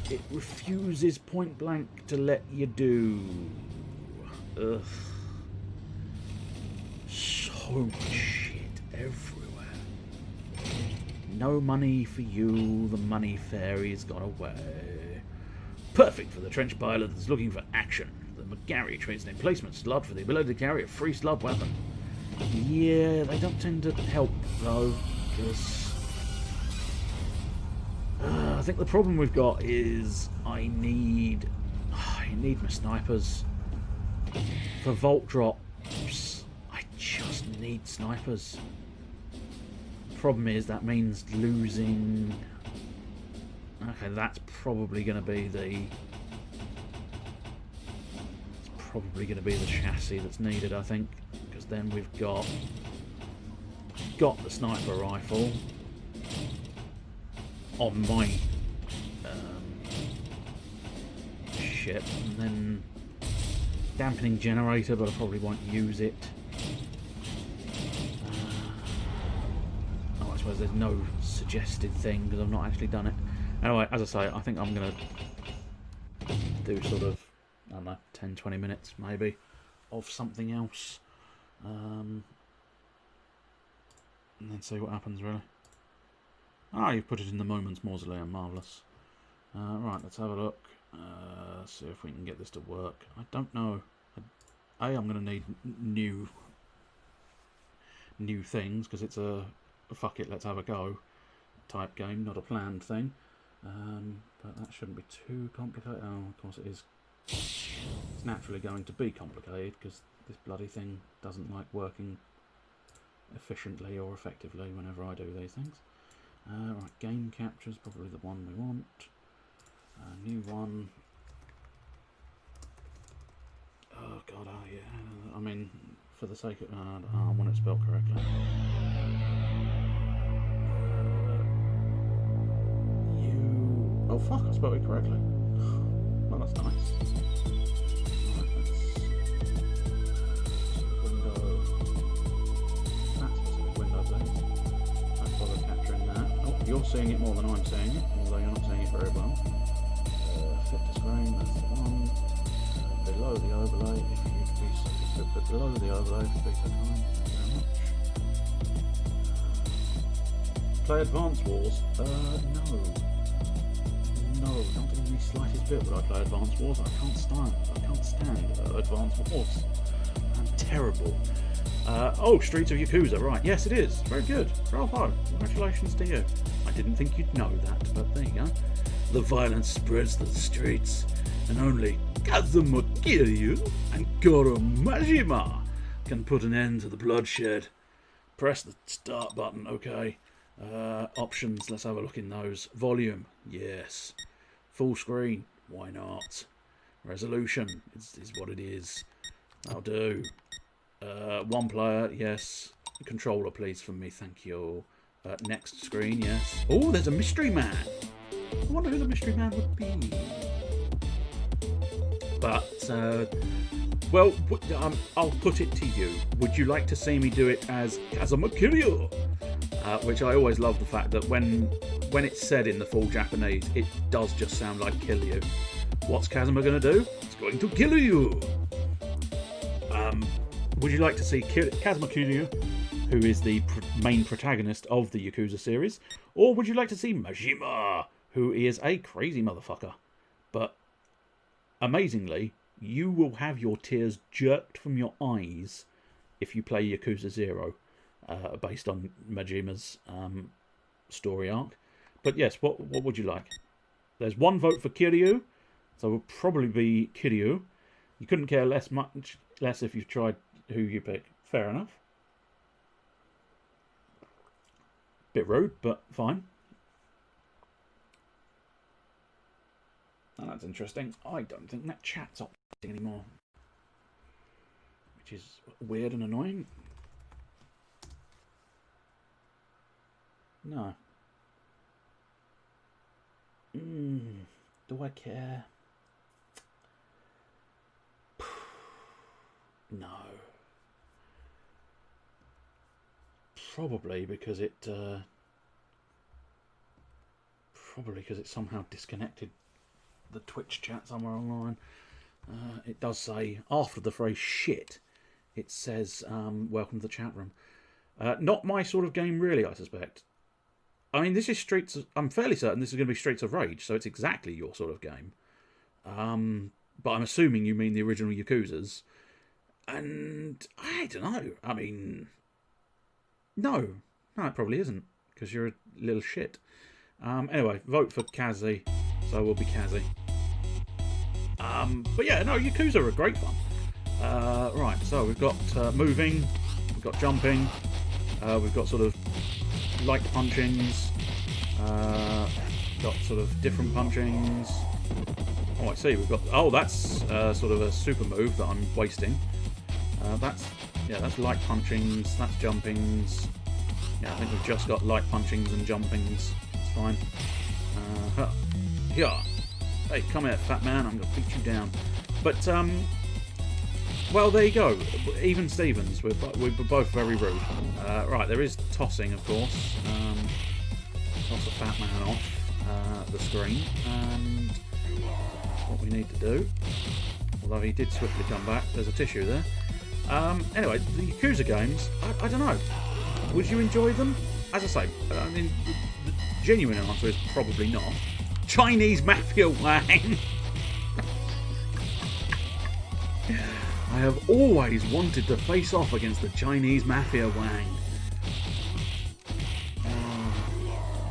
It refuses point blank to let you do. Ugh. So much shit everywhere. No money for you, the money fairy's got away. Perfect for the trench pilot that's looking for action. The McGarry trades an emplacement slot for the ability to carry a free slot weapon. Yeah, they don't tend to help though, because I think the problem we've got is I need my snipers for vault drops. I just need snipers. Problem is that means losing. Okay, that's probably going to be the. It's probably going to be the chassis that's needed, I think, because then we've got the sniper rifle on my ship, and then dampening generator, but I probably won't use it. I suppose there's no suggested thing because I've not actually done it. Anyway, as I say, I think I'm going to do sort of, I don't know, 10-20 minutes maybe of something else. And then see what happens, really. Ah, you've put it in the Moments Mausoleum, marvellous. Right, let's have a look. See if we can get this to work. I don't know. I'm going to need new things, because it's a fuck it, let's have a go type game, not a planned thing. But that shouldn't be too complicated. Oh, of course it is. It's naturally going to be complicated because this bloody thing doesn't like working efficiently or effectively whenever I do these things. Right, game capture is probably the one we want. New one. Oh god, oh yeah. I mean, for the sake of I want it spelled correctly. Oh fuck, I spelled it correctly. Well, that's nice. Right, that's window thing. Don't bother capturing that. Oh, you're seeing it more than I'm seeing it, although you're not seeing it very well. Fit to screen, that's the one. Below the overlay, if you could be so good, below the overlay, if you could be so kind. Thank you very much. Play Advance Wars? No, not in the slightest bit would I play Advance Wars. I can't stand Advance Wars. I'm terrible. Oh, Streets of Yakuza, right. Yes, it is. Very good. Bravo. Congratulations to you. I didn't think you'd know that, but there you go. The violence spreads to the streets, and only Kazuma Kiryu and Goro Majima can put an end to the bloodshed. Press the start button, okay. Options, let's have a look in those. Volume, yes. Full screen, why not? Resolution is what it is. That'll do. One player, yes. Controller, please, from me, thank you. Next screen, yes. Oh, there's a mystery man. I wonder who the mystery man would be. But, well, I'll put it to you. Would you like to see me do it as Kazuma Kiryu? Which I always love the fact that when when it's said in the full Japanese, it does just sound like kill you. What's Kazuma going to do? It's going to kill you! Would you like to see Kazuma Kiryu, who is the main protagonist of the Yakuza series? Or would you like to see Majima, who is a crazy motherfucker? But, amazingly, you will have your tears jerked from your eyes if you play Yakuza 0, based on Majima's story arc. But yes, what would you like? There's one vote for Kiryu, so it will probably be Kiryu. You couldn't care much less if you tried who you pick. Fair enough. Bit rude, but fine. Oh, that's interesting. I don't think that chat's operating anymore, which is weird and annoying. No. Do I care? No. Probably because it somehow disconnected the Twitch chat somewhere online. It does say after the phrase shit, it says welcome to the chat room. Not my sort of game, really. I suspect. I mean, this is I'm fairly certain this is going to be Streets of Rage, so it's exactly your sort of game. But I'm assuming you mean the original Yakuzas, and I don't know. I mean. No, it probably isn't, because you're a little shit. Anyway, vote for Kazi, so we'll be Kazi. But yeah, no, Yakuza are great fun. Right, so we've got moving, we've got jumping, we've got sort of light punchings, got sort of different punchings. Oh, I see, we've got... Oh, that's sort of a super move that I'm wasting. That's light punchings, that's jumpings. Yeah, I think we've just got light punchings and jumpings. It's fine. Yeah. Hey, come here, fat man, I'm going to beat you down. But, well, there you go. Even Stevens, we're both very rude. Right, there is tossing, of course. Toss the fat man off the screen. And that's what we need to do. Although he did swiftly come back. There's a tissue there. Anyway, the Yakuza games, I don't know. Would you enjoy them? As I say, I mean, the genuine answer is probably not. Chinese Mafia Wang! I have always wanted to face off against the Chinese Mafia Wang.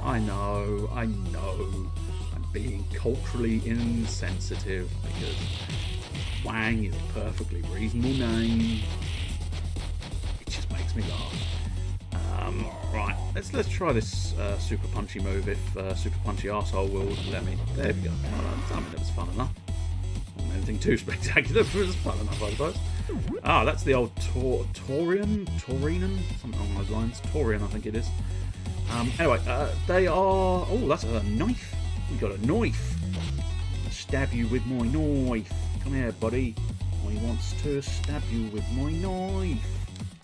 I know. I'm being culturally insensitive because Wang is a perfectly reasonable name. It just makes me laugh. Right, let's try this super punchy move if super punchy arsehole will let me. There we go. I mean, it was fun enough. Not anything too spectacular, but it was fun enough, I suppose. Ah, that's the old Taurian, something along those lines. Taurian, I think it is. Anyway, they are. Oh, that's a knife. We got a knife. Stab you with my knife. Come here, buddy. I wants to stab you with my knife.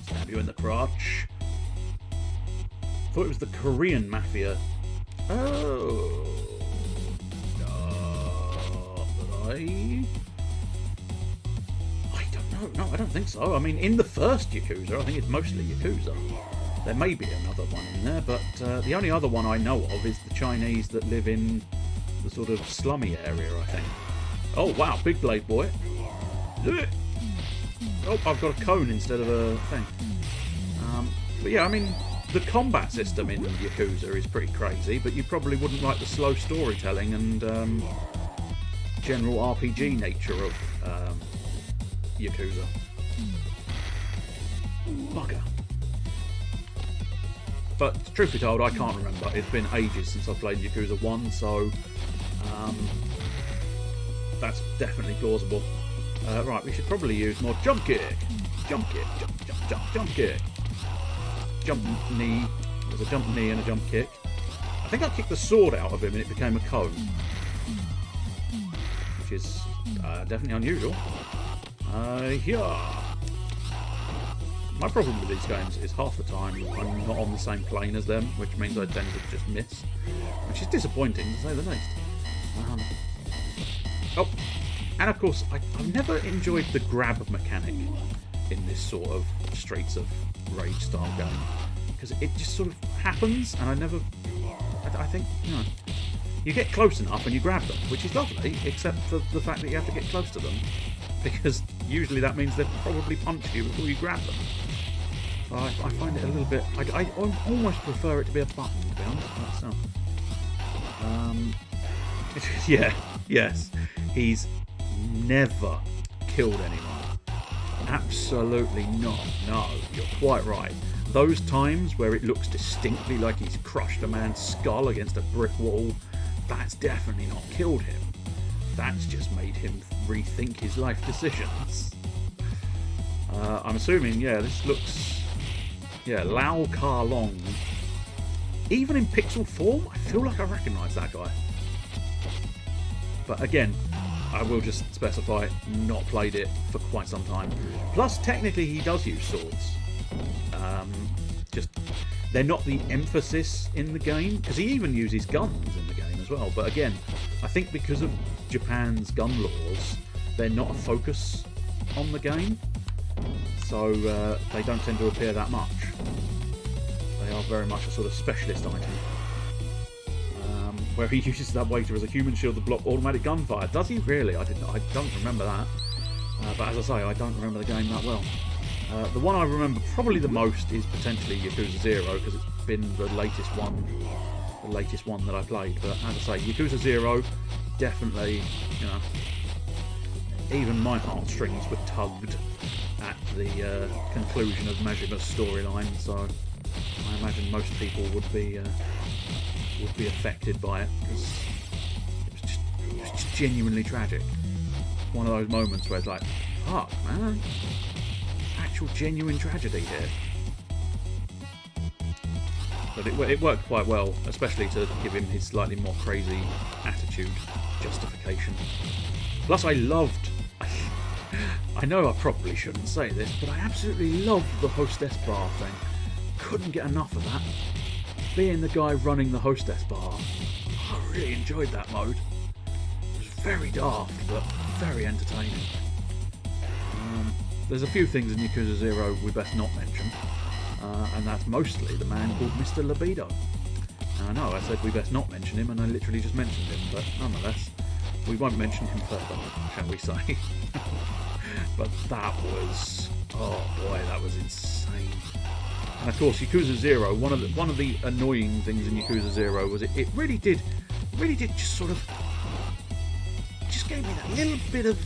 Stab you in the crotch. Thought it was the Korean Mafia. Oh. I don't know. No, I don't think so. I mean, in the first Yakuza, I think it's mostly Yakuza. There may be another one in there, but the only other one I know of is the Chinese that live in the sort of slummy area, I think. Oh, wow, big blade boy. Oh, I've got a cone instead of a thing. But yeah, I mean, the combat system in Yakuza is pretty crazy, but you probably wouldn't like the slow storytelling and general RPG nature of Yakuza. Bugger. But truth be told, I can't remember. It's been ages since I played Yakuza 1, so that's definitely plausible. Right, we should probably use more jump kick. Jump kick, jump kick. Jump knee. There's a jump knee and a jump kick. I think I kicked the sword out of him and it became a cone. Which is definitely unusual. Here. My problem with these games is half the time I'm not on the same plane as them, which means I tend to just miss, which is disappointing to say the least. Oh, and of course, I've never enjoyed the grab mechanic in this sort of Streets of Rage style game, because it just sort of happens, and I think, you know, you get close enough and you grab them, which is lovely, except for the fact that you have to get close to them, because usually that means they'll probably punch you before you grab them. So I find it a little bit... I almost prefer it to be a button, to be honest. So, yeah, yes, he's never killed anyone. Absolutely not. No, you're quite right. Those times where it looks distinctly like he's crushed a man's skull against a brick wall, that's definitely not killed him. That's just made him rethink his life decisions. I'm assuming, yeah, this looks... Yeah, Lau Kar Long. Even in pixel form, I feel like I recognise that guy. But again, I will just specify, not played it for quite some time. Plus, technically, he does use swords. Just, they're not the emphasis in the game, because he even uses guns in the game as well. But again, I think because of Japan's gun laws, they're not a focus on the game, so they don't tend to appear that much. They are very much a sort of specialist item. Where he uses that waiter as a human shield to block automatic gunfire. Does he really? I don't remember that. But as I say, I don't remember the game that well. The one I remember probably the most is potentially Yakuza 0, because it's been the latest one that I played. But as I say, Yakuza 0, definitely, you know, even my heartstrings were tugged at the conclusion of Majima's storyline. So I imagine most people would be affected by it, because it was just genuinely tragic. One of those moments where it's like, fuck, man, actual genuine tragedy here. But it worked quite well, especially to give him his slightly more crazy attitude justification. Plus, I loved... I know I probably shouldn't say this, but I absolutely loved the hostess bar thing. Couldn't get enough of that. Being the guy running the hostess bar, I really enjoyed that mode. It was very daft, but very entertaining. There's a few things in Yakuza 0 we best not mention, and that's mostly the man called Mr. Libido. Now, I know I said we best not mention him, and I literally just mentioned him, but nonetheless, we won't mention him further, shall we say. But that was... oh boy, that was insane. And of course, Yakuza 0, one of the annoying things in Yakuza 0 was it really did just sort of... just gave me that little bit of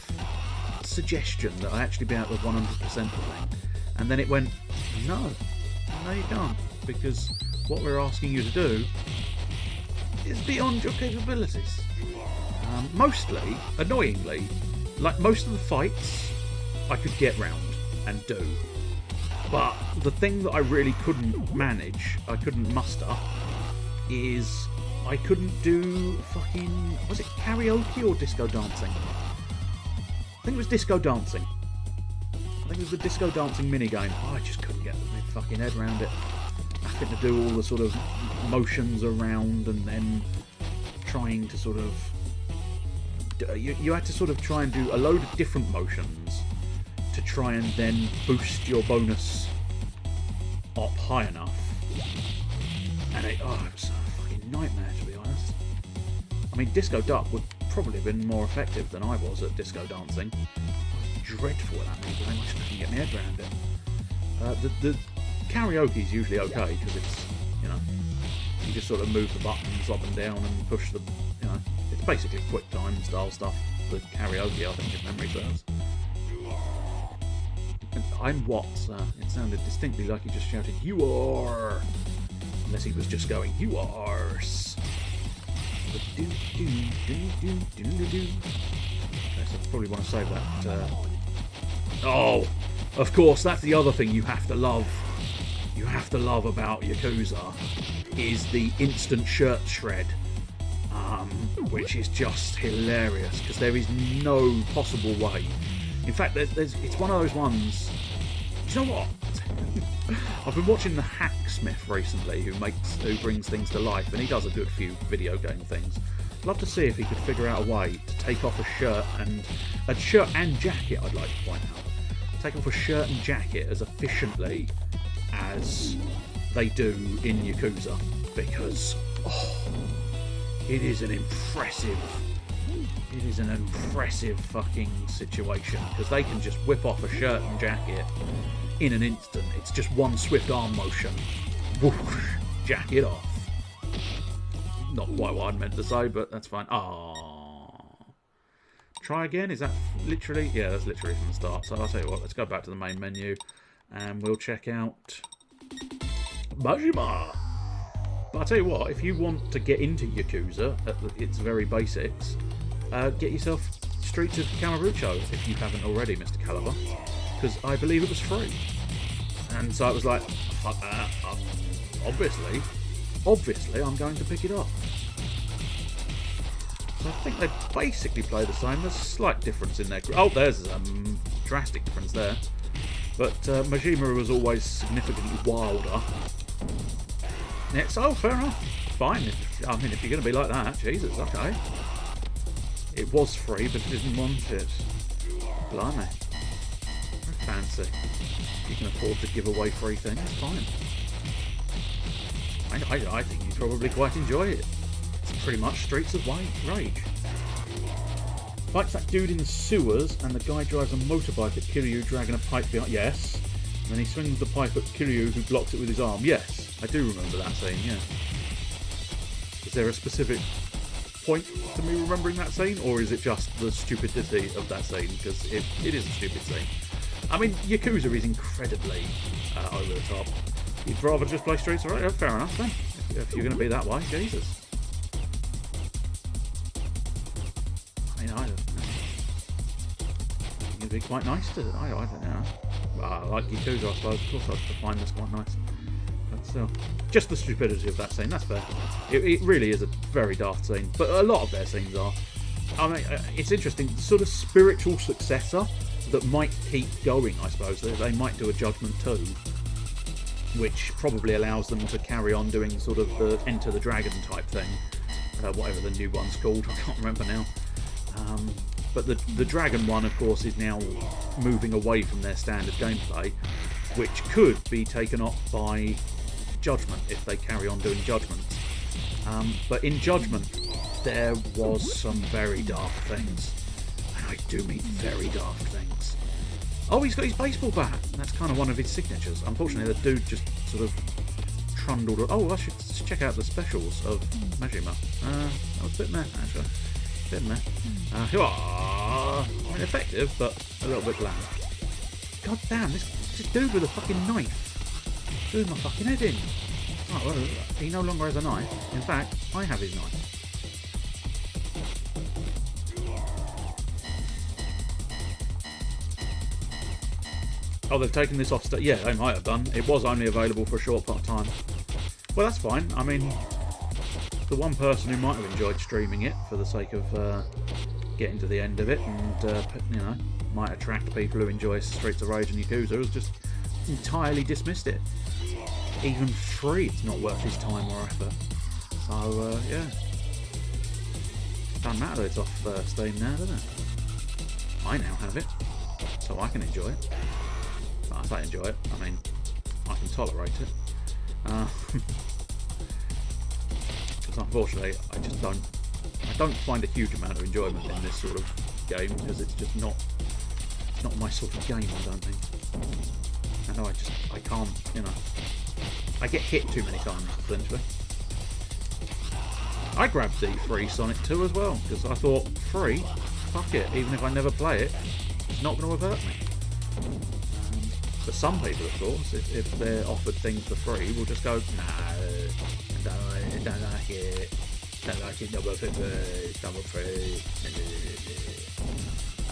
suggestion that I actually be able to 100% the thing. And then it went, no you can't, because what we're asking you to do is beyond your capabilities. Mostly, annoyingly, like most of the fights, I could get round and do. But the thing that I really couldn't manage, I couldn't muster, is I couldn't do fucking... was it karaoke or disco dancing? I think it was disco dancing. I think it was the disco dancing minigame. Oh, I just couldn't get my fucking head around it. Having to do all the sort of motions around and then trying to sort of... You had to sort of try and do a load of different motions to try and then boost your bonus up high enough. And it was a fucking nightmare, to be honest. I mean, Disco Duck would probably have been more effective than I was at disco dancing. I was dreadful at that move, I just couldn't get my head around it. The karaoke is usually okay, because it's, you know, you just sort of move the buttons up and down and push the, you know, it's basically quick time style stuff. The karaoke, I think, if memory serves. And I'm what? It sounded distinctly like he just shouted, "You are!" Unless he was just going, "You are!" Okay, so I probably want to save that. Oh, of course, that's the other thing you have to love. You have to love about Yakuza is the instant shirt shred, which is just hilarious because there is no possible way. In fact, it's one of those ones. Do you know what? I've been watching the Hacksmith recently, who brings things to life, and he does a good few video game things. I'd love to see if he could figure out a way to take off a shirt and jacket. I'd like to point out, take off a shirt and jacket as efficiently as they do in Yakuza, because it is an impressive fucking situation, because they can just whip off a shirt and jacket in an instant. It's just one swift arm motion, whoosh, jacket off. Not quite what I meant to say, but that's fine. Try again. Is that literally? Yeah, that's literally from the start. So I'll tell you what, let's go back to the main menu and we'll check out Majima. But I'll tell you what, if you want to get into Yakuza at its very basics, get yourself Streets of Kamurocho if you haven't already, Mr. Caliber, because I believe it was free. And so I was like, fuck that. Obviously I'm going to pick it up. So I think they basically play the same. There's a slight difference in their... Oh, there's a drastic difference there. But Majima was always significantly wilder. Next, oh, fair enough. Fine. If you're going to be like that, Jesus, okay. It was free, but you didn't want it. Blimey. Fancy. You can afford to give away free things, fine. I think you'd probably quite enjoy it. It's pretty much Streets of Rage. Fights that dude in the sewers, and the guy drives a motorbike at Kiryu, dragging a pipe behind. Yes. And then he swings the pipe at Kiryu, who blocks it with his arm. Yes, I do remember that scene. Yeah. Is there a specific point to me remembering that scene, or is it just the stupidity of that scene? Because it is a stupid scene. I mean, Yakuza is incredibly over the top. You'd rather just play Streets of Rage? Oh, fair enough then. If you're going to be that way, Jesus. I mean, I don't know. It'd be quite nice to. I don't know. Well, I like Yakuza, I suppose. Of course, I'd find this quite nice. But still, just the stupidity of that scene. That's fair. It really is a very daft scene, but a lot of their scenes are. I mean, it's interesting. The sort of spiritual successor that might keep going, I suppose. They might do a Judgment 2, which probably allows them to carry on doing sort of the Enter the Dragon type thing, whatever the new one's called, I can't remember now. But the Dragon one, of course, is now moving away from their standard gameplay, which could be taken up by Judgment if they carry on doing Judgments. But in Judgment, there was some very daft things. And I do mean very daft things. Oh, he's got his baseball bat. That's kind of one of his signatures. Unfortunately, the dude just sort of trundled. Oh, I should check out the specials of Majima. That was a bit meh, actually. A bit meh. I mean, effective, but a little bit bland. God damn, this dude with a fucking knife. Doing my fucking head in. Oh, well, he no longer has a knife. In fact, I have his knife. Oh, they've taken this off. Yeah, they might have done. It was only available for a short part of time. Well, that's fine. I mean, the one person who might have enjoyed streaming it for the sake of getting to the end of it, and you know, might attract people who enjoy Streets of Rage and Yakuza, has just entirely dismissed it. Even free, it's not worth his time or effort. So yeah, doesn't matter. It's off Steam now, doesn't it? I now have it, so I can enjoy it. I say enjoy it, I mean, I can tolerate it. Because unfortunately, I don't find a huge amount of enjoyment in this sort of game, because it's just not my sort of game, I don't think. I know I can't, you know, I get hit too many times, essentially. I grabbed the free Sonic 2 as well, because I thought, free? Fuck it, even if I never play it, it's not going to avert me. But some people, of course, if they're offered things for free, will just go, no, I don't like it, not worth it, it's not free.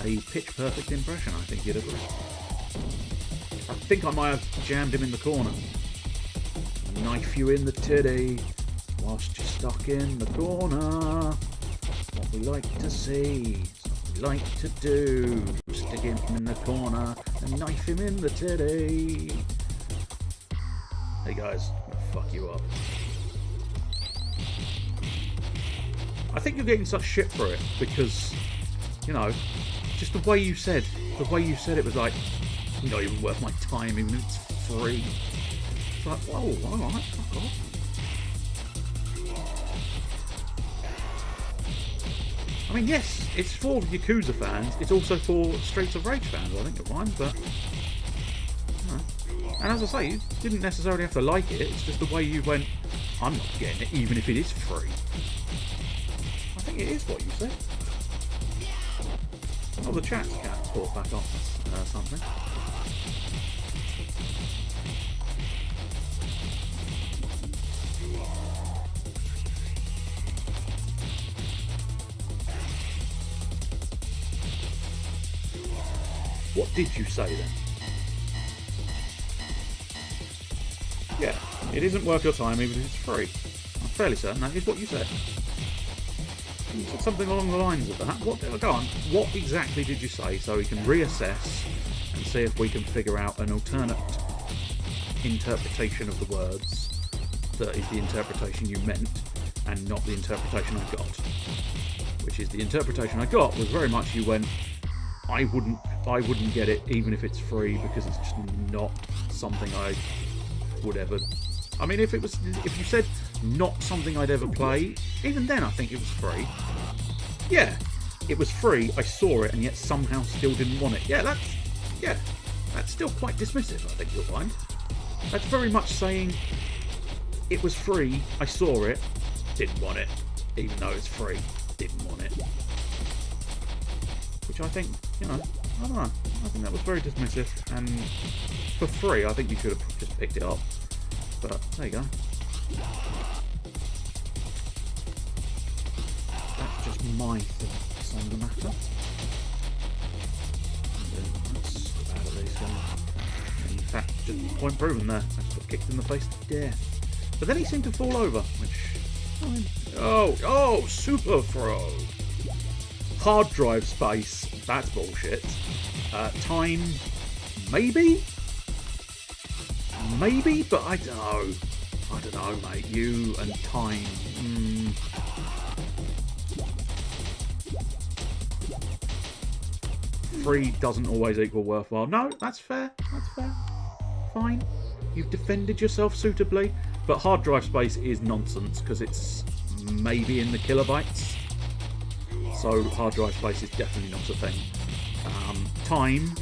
A pitch perfect impression, I think you'd agree. I think I might have jammed him in the corner. Knife you in the titty, whilst you're stuck in the corner. What we like to see, what we like to do. Stick him in the corner and knife him in the titty. Hey guys, I'm gonna fuck you up. I think you're getting such shit for it because, you know, just the way you said it was like, not even worth my time, even if it's free. It's like, whoa, alright, fuck off. I mean, yes, it's for Yakuza fans. It's also for Streets of Rage fans, I think you'll find, but... You know. And as I say, you didn't necessarily have to like it. It's just the way you went, I'm not getting it, even if it is free. I think it is what you said. Oh, the chat's cat caught back on something. What did you say then? Yeah, it isn't worth your time even if it's free. I'm fairly certain that is what you said. You said something along the lines of that. Go on. What exactly did you say so we can reassess and see if we can figure out an alternate interpretation of the words that is the interpretation you meant and not the interpretation I got? Which is the interpretation I got was very much you went, I wouldn't get it even if it's free because it's just not something I would ever... I mean, if you said not something I'd ever play, even then I think it was free. Yeah, it was free, I saw it, and yet somehow still didn't want it. Yeah, that's still quite dismissive, I think you'll find. That's very much saying it was free, I saw it, didn't want it, even though it's free, didn't want it. Which I think, you know, I don't know. I think that was very dismissive, and for free, I think you could have just picked it up. But there you go. That's just my thoughts on the matter. And that's about it, these guys. In fact, just point proven there. I just got kicked in the face to death. But then he seemed to fall over, which... Oh, super throw. Hard drive space, that's bullshit. Time, maybe, but I don't know, mate. You and time. Free doesn't always equal worthwhile. No, that's fair. That's fair. Fine. You've defended yourself suitably, but hard drive space is nonsense because it's maybe in the kilobytes. So hard drive space is definitely not a thing. Time,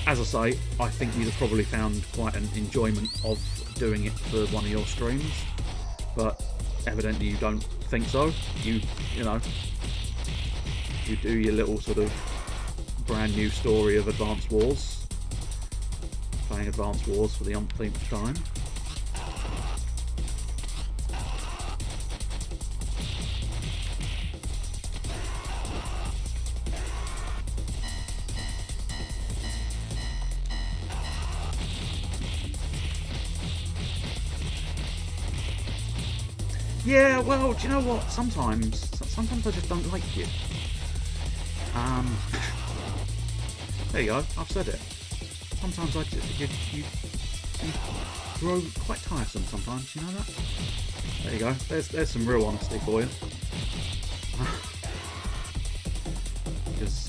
as I say, I think you'd have probably found quite an enjoyment of doing it for one of your streams, but evidently you don't think so. You know, you do your little sort of brand new story of Advance Wars, playing Advance Wars for the umpteenth time. Yeah, well, do you know what? Sometimes I just don't like you. There you go. I've said it. Sometimes you grow quite tiresome. Sometimes, you know that. There you go. There's some real honesty for you. Because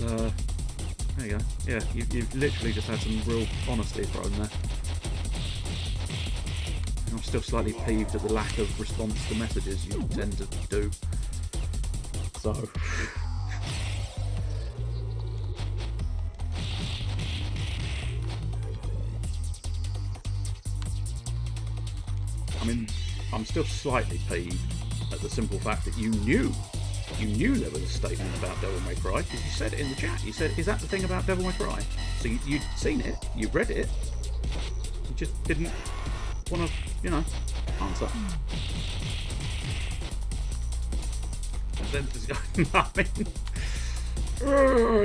there you go. Yeah, you've literally just had some real honesty thrown there. I'm still slightly peeved at the lack of response to messages you tend to do. So... I mean, I'm still slightly peeved at the simple fact that you knew there was a statement about Devil May Cry, because you said it in the chat. You said, is that the thing about Devil May Cry? So you'd seen it, you read it, you just didn't want to, you know, answer. And then, I mean,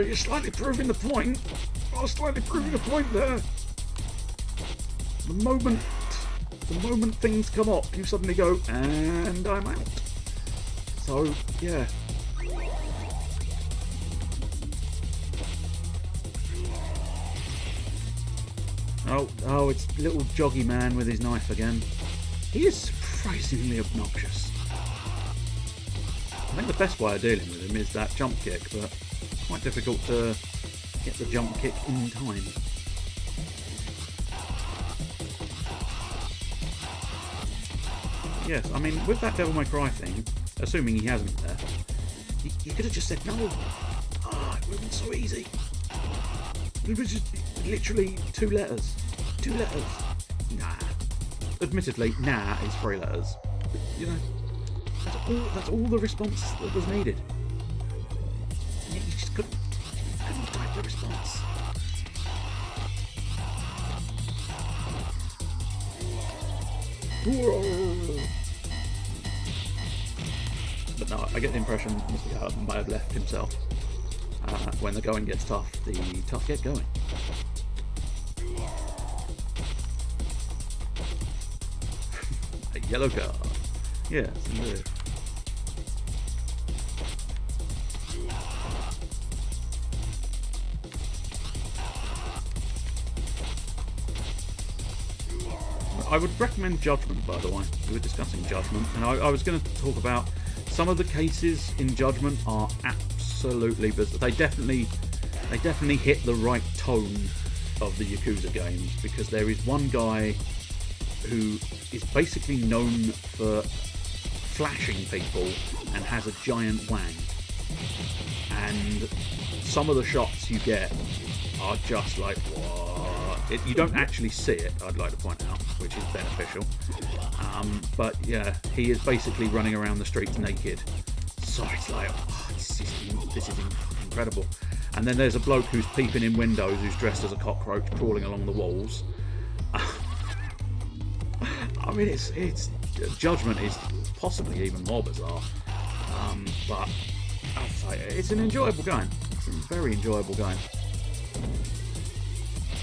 you're slightly proving the point. I was slightly proving the point there. The moment things come up, you suddenly go, and I'm out. So, yeah. Oh, it's little joggy man with his knife again. He is surprisingly obnoxious. I think the best way of dealing with him is that jump kick, but quite difficult to get the jump kick in time. Yes, I mean, with that Devil May Cry thing, assuming he hasn't there, you could have just said no. Ah, it wasn't so easy. It was just literally 2 letters. 2 letters. Nah. Admittedly, nah is 3 letters. But, you know, that's all the response that was needed. And yet you just couldn't type the response. But no, I get the impression Mr. Gallagher might have left himself. When the going gets tough, the tough get going. A yellow card. Yes, indeed. I would recommend Judgment, by the way. We were discussing Judgment, and I was going to talk about some of the cases in Judgment are absolutely bizarre. They definitely hit the right tone of the Yakuza games, because there is one guy who is basically known for flashing people and has a giant wang. And some of the shots you get are just like, what? You don't actually see it, I'd like to point out, which is beneficial. But yeah, he is basically running around the streets naked. So it's like, oh, this is incredible. And then there's a bloke who's peeping in windows who's dressed as a cockroach crawling along the walls. I mean, it's Judgment is possibly even more bizarre. But I'd say it's an enjoyable game. It's a very enjoyable game.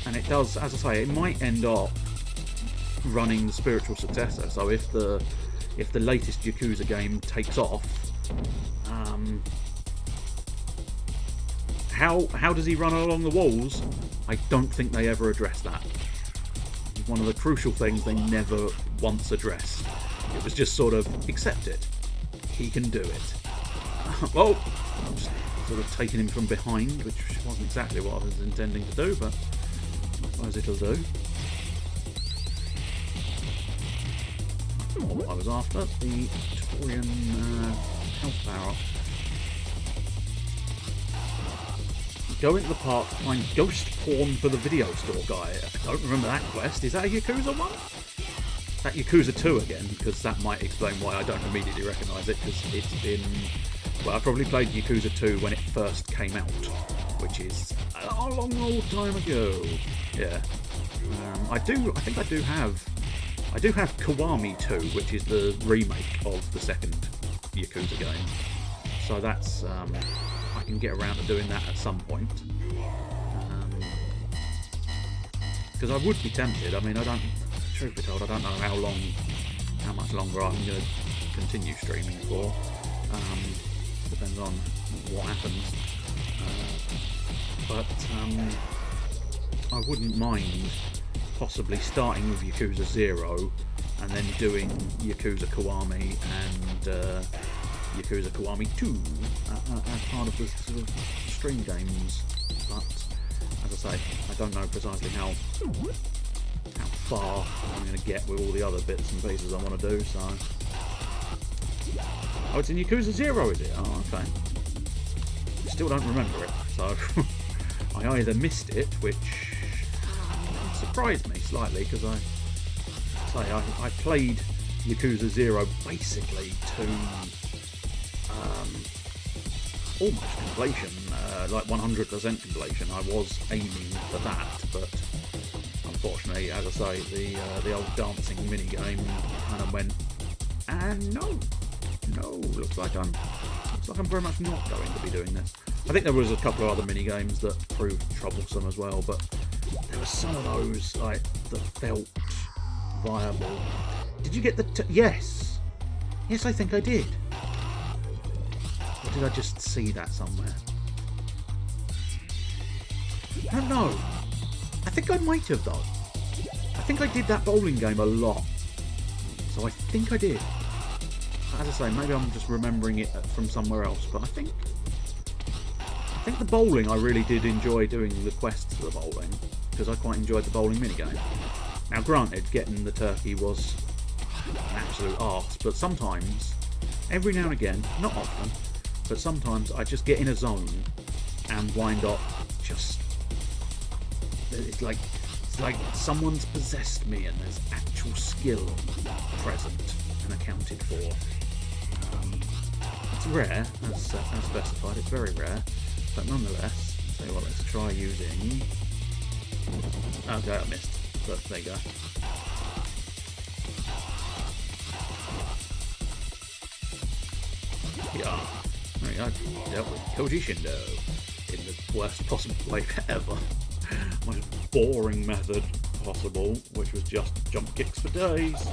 And it does, as I say, it might end up running the spiritual successor. So if the latest Yakuza game takes off, how does he run along the walls? I don't think they ever address that. One of the crucial things they never once addressed. It was just sort of, accept it. He can do it. Well, I'm just sort of taking him from behind, which wasn't exactly what I was intending to do, but I suppose it'll do. Not what I was after, the Torian health power-up. Go into the park, find ghost porn for the video store guy. I don't remember that quest. Is that a Yakuza one? That Yakuza 2 again, because that might explain why I don't immediately recognise it, because it's been... Well, I probably played Yakuza 2 when it first came out, which is a long old time ago. Yeah. I think I do have Kiwami 2, which is the remake of the second Yakuza game. So that's... I can get around to doing that at some point. Because I would be tempted. I mean, truth be told, I don't know how much longer I'm going to continue streaming for. Depends on what happens. But I wouldn't mind possibly starting with Yakuza 0 and then doing Yakuza Kiwami and Yakuza Kiwami 2 as part of the sort of stream games. But as I say, I don't know precisely how far I'm going to get with all the other bits and pieces I want to do. So, oh, it's in Yakuza 0, is it? Oh, okay. Still don't remember it, so I either missed it, which surprised me slightly, because I played Yakuza 0 basically to almost completion, like 100% completion. I was aiming for that, but unfortunately, as I say, the old dancing minigame kind of went, and no, looks like I'm very much not going to be doing this. I think there was a couple of other minigames that proved troublesome as well, but there were some of those like that felt viable. Did you get the yes, I think I did. Or did I just see that somewhere? I don't know. I think I might have though. I think I did that bowling game a lot. So I think I did. As I say, maybe I'm just remembering it from somewhere else, but I think the bowling I really did enjoy doing the quests for the bowling, because I quite enjoyed the bowling minigame. Now granted, getting the turkey was an absolute arse, but sometimes, every now and again, not often, but sometimes I just get in a zone and wind up just... It's like someone's possessed me and there's actual skill present and accounted for. It's rare, as specified, it's very rare, but nonetheless, I'll tell you what, let's try using... Okay, I missed, but there you go. Yeah, there we go, dealt with Koji Shindo in the worst possible way ever. Most boring method possible, which was just jump kicks for days.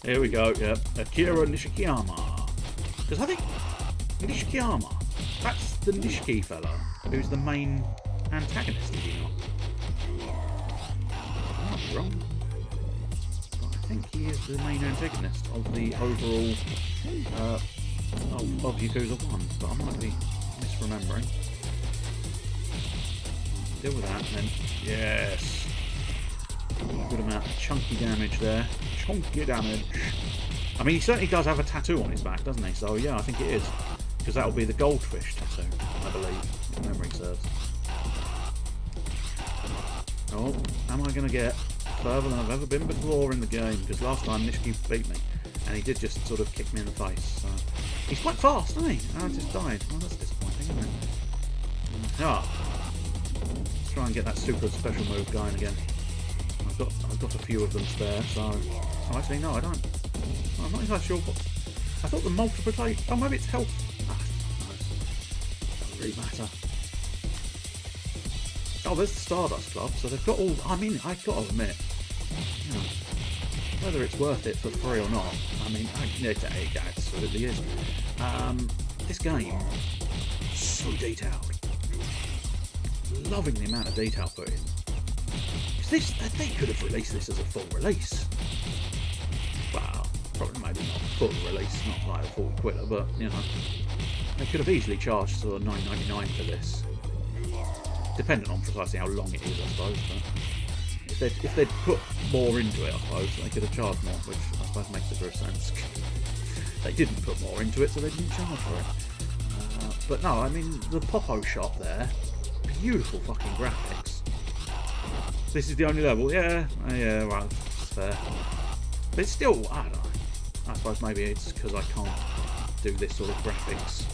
Here we go, yep, Akira Nishikiyama. Because I think Nishikiyama, that's the Nishiki fella, who's the main antagonist, is he not? I might be wrong. But I think he is the main antagonist of the overall, of Yakuza 1, but I might be misremembering. Deal with that, and then, yes! Good amount of chunky damage there. Chunky damage. I mean, he certainly does have a tattoo on his back, doesn't he? So, yeah, I think it is. Because that'll be the goldfish tattoo, I believe, if memory serves. Oh, am I going to get further than I've ever been before in the game? Because last time Nishiki beat me, and he did just sort of kick me in the face. So. He's quite fast, isn't he? Oh, I just died. Well, that's disappointing, isn't it? Ah. Let's try and get that super special move going again. I've got a few of them spare, so... Oh, actually, no, I don't. I'm not entirely sure what... I thought the multiplication... Oh, maybe it's health. Ah, no, doesn't really matter. Oh, there's the Stardust Club, so they've got all... I mean, I've got to admit, you know, whether it's worth it for free or not, I mean, it absolutely is. This game, so detailed. Loving the amount of detail put in. They could have released this as a full release. Well, probably maybe not a full release, not like a full quitter, but you know, they could have easily charged sort of $9.99 for this, depending on precisely how long it is, I suppose. But if they'd put more into it, I suppose they could have charged more, which I suppose makes a bit of sense. They didn't put more into it, so they didn't charge for it. But no, I mean the Popo shop there. Beautiful fucking graphics. This is the only level, yeah, well, it's fair. But it's still, I don't know. I suppose maybe it's because I can't do this sort of graphics.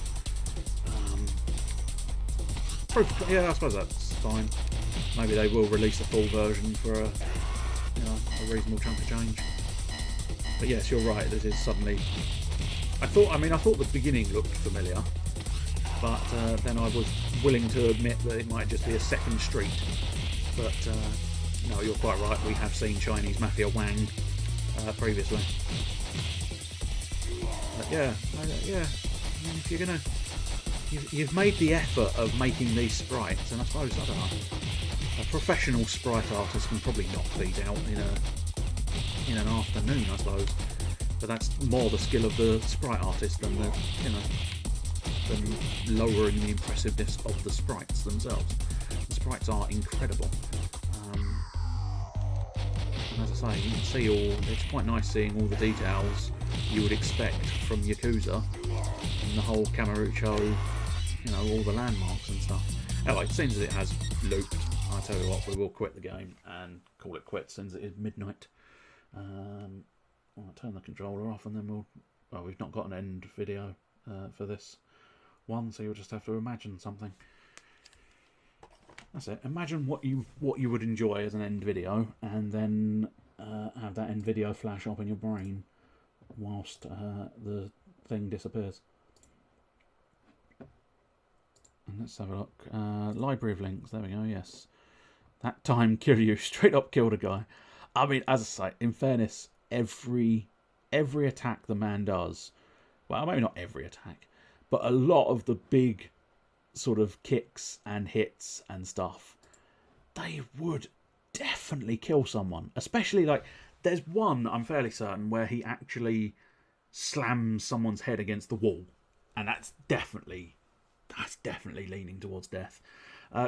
Yeah, I suppose that's fine. Maybe they will release a full version for a reasonable chunk of change. But yes, you're right. This is suddenly. I thought the beginning looked familiar. But then I was willing to admit that it might just be a second street. But no, you're quite right. We have seen Chinese Mafia Wang previously. But yeah. I mean, if you're gonna, you've made the effort of making these sprites, and I suppose I don't know. A professional sprite artist can probably knock these out in an afternoon, I suppose. But that's more the skill of the sprite artist than the than lowering the impressiveness of the sprites themselves. The sprites are incredible. And as I say, you can see it's quite nice seeing all the details you would expect from Yakuza, and the whole Kamurocho, all the landmarks and stuff. Anyway, since it has looped, I tell you what, we will quit the game and call it quits since it is midnight. I'll turn the controller off and then we've not got an end video for this one, so you'll just have to imagine something. That's it. Imagine what you would enjoy as an end video, and then have that end video flash up in your brain whilst the thing disappears. And let's have a look. Library of links. There we go. Yes, that time Kiryu straight up killed a guy. I mean, as I say, in fairness, every attack the man does. Well, maybe not every attack, but a lot of the big sort of kicks and hits and stuff, they would definitely kill someone. Especially, like, there's one, I'm fairly certain, where he actually slams someone's head against the wall. And that's definitely leaning towards death.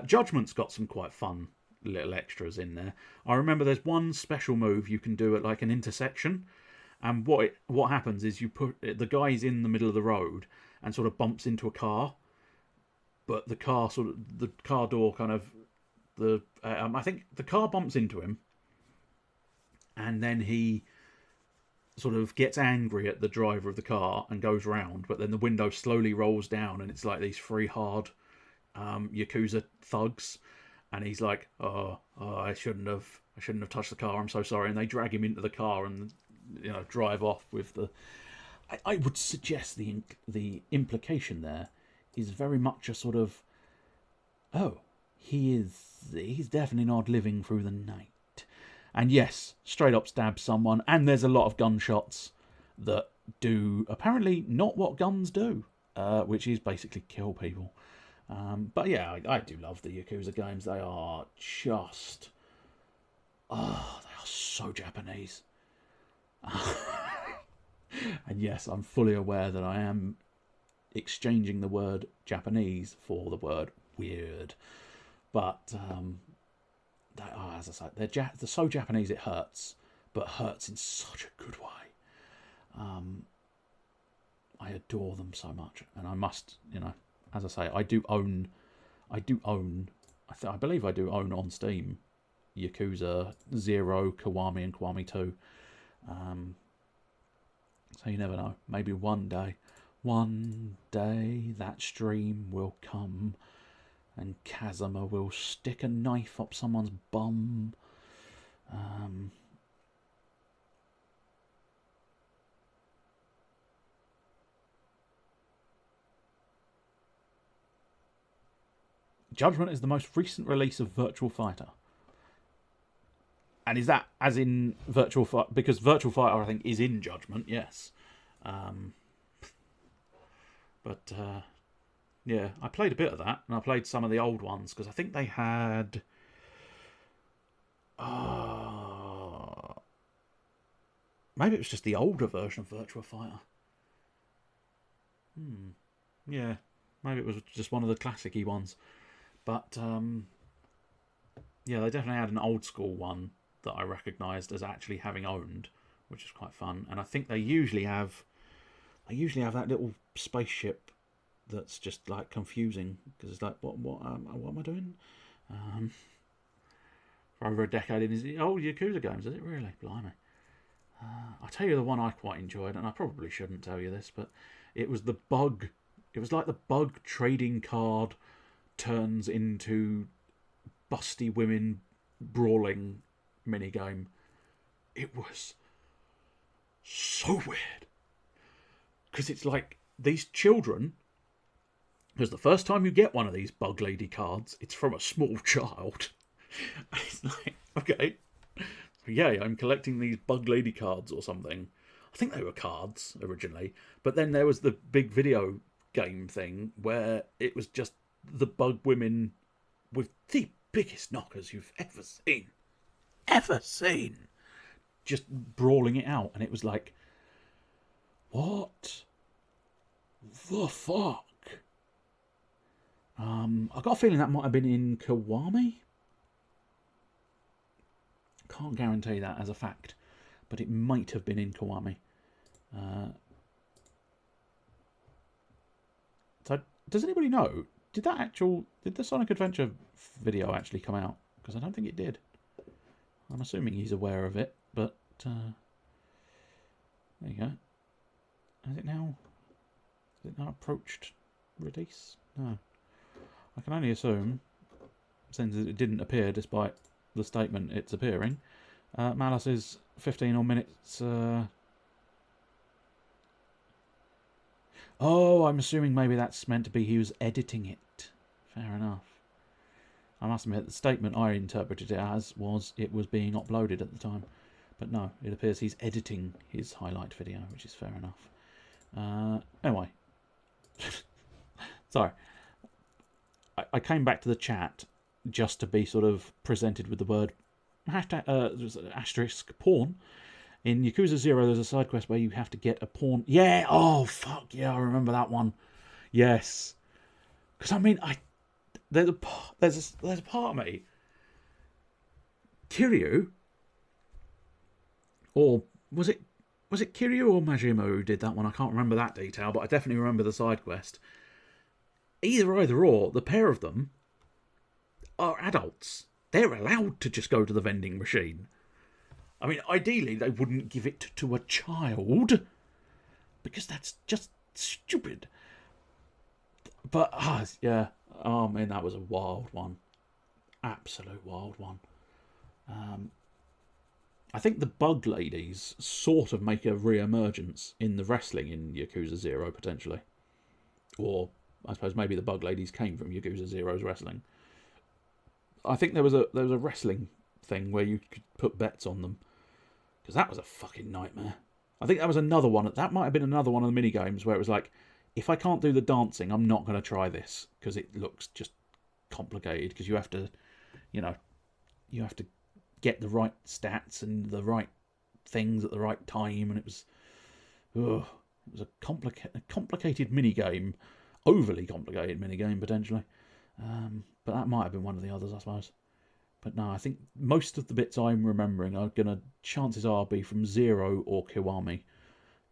Judgment's got some quite fun little extras in there. I remember there's one special move you can do at like an intersection, and what happens is you put the guy's in the middle of the road and sort of bumps into a car, but the car door kind of I think the car bumps into him, and then he sort of gets angry at the driver of the car and goes round, but then the window slowly rolls down and it's like these three hard Yakuza thugs, and he's like, oh, I shouldn't have touched the car, I'm so sorry, and they drag him into the car and drive off with the... I would suggest the implication there is very much a sort of, oh, he's definitely not living through the night. And yes, straight up stab someone, and there's a lot of gunshots that do apparently not what guns do, which is basically kill people. But yeah, I do love the Yakuza games. They are just... oh, they are so Japanese. And yes, I'm fully aware that I am exchanging the word Japanese for the word weird. But, they are, as I say, they're so Japanese it hurts, but hurts in such a good way. I adore them so much, and I must, as I say, I believe I do own on Steam Yakuza 0, Kiwami, and Kiwami 2. So you never know. Maybe one day that stream will come and Kazuma will stick a knife up someone's bum. Judgment is the most recent release of Virtual Fighter. And is that as in Virtual Fighter? Because Virtual Fighter, I think, is in Judgment, yes. Yeah, I played a bit of that, and I played some of the old ones, because I think they had... maybe it was just the older version of Virtua Fighter. Yeah, maybe it was just one of the classic-y ones. But, yeah, they definitely had an old-school one that I recognised as actually having owned, which is quite fun. And I think they usually have that little spaceship that's just like confusing, because it's like, what am I doing? For over a decade in his old Yakuza games, is it really? Blimey. I'll tell you the one I quite enjoyed, and I probably shouldn't tell you this, but it was the bug. It was like the bug trading card turns into busty women brawling minigame. It was so weird, because it's like these children, because the first time you get one of these bug lady cards, it's from a small child. And it's like, okay, yeah, I'm collecting these bug lady cards or something. I think they were cards originally, but then there was the big video game thing where it was just the bug women with the biggest knockers you've ever seen, just brawling it out. And it was like, what the fuck? I got a feeling that might have been in Kiwami. Can't guarantee that as a fact, but it might have been in Kiwami. So, does anybody know? Did the Sonic Adventure video actually come out? Because I don't think it did. I'm assuming he's aware of it, but there you go. Has it now approached release? No. I can only assume, since it didn't appear despite the statement it's appearing. Malice is 15 or minutes. Oh, I'm assuming maybe that's meant to be he was editing it. Fair enough. I must admit, the statement I interpreted it as was it was being uploaded at the time. But no, it appears he's editing his highlight video, which is fair enough. Anyway. Sorry. I came back to the chat just to be sort of presented with the word asterisk pawn. In Yakuza 0, there's a side quest where you have to get a pawn. Yeah, oh, fuck, yeah, I remember that one. Yes. Because, I mean, there's a part of me. Kiryu, or was it Kiryu or Majima who did that one? I can't remember that detail, but I definitely remember the side quest. Either or, the pair of them are adults. They're allowed to just go to the vending machine. I mean, ideally, they wouldn't give it to a child, because that's just stupid. But, yeah. Oh, man, that was a wild one. Absolute wild one. I think the bug ladies sort of make a re-emergence in the wrestling in Yakuza 0, potentially. Or, I suppose, maybe the bug ladies came from Yakuza 0's wrestling. I think there was a wrestling thing where you could put bets on them. Because that was a fucking nightmare. I think that was another one. That might have been another one of the mini games where it was like, if I can't do the dancing, I'm not going to try this because it looks just complicated. Because you have to, you have to get the right stats and the right things at the right time, and it was a complicated mini game, overly complicated mini game potentially. But that might have been one of the others, I suppose. But no, I think most of the bits I'm remembering are going to, chances are, be from 0 or Kiwami.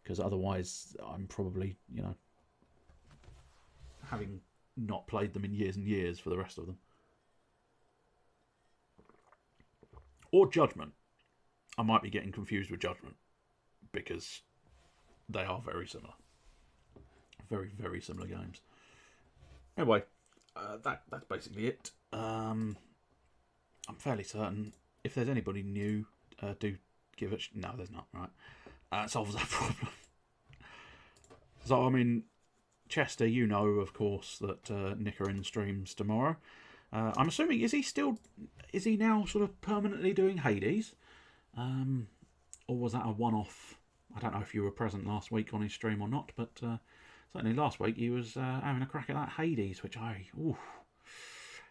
Because otherwise, I'm probably, having not played them in years and years for the rest of them. Or Judgment. I might be getting confused with Judgment. Because they are very similar. Very, very similar games. Anyway, that's basically it. I'm fairly certain if there's anybody new, do give it. No, there's not. Right, it solves that problem. So I mean, Chester, of course, that Nickerin streams tomorrow. I'm assuming is he now sort of permanently doing Hades, or was that a one-off? I don't know if you were present last week on his stream or not, but certainly last week he was having a crack at that Hades, which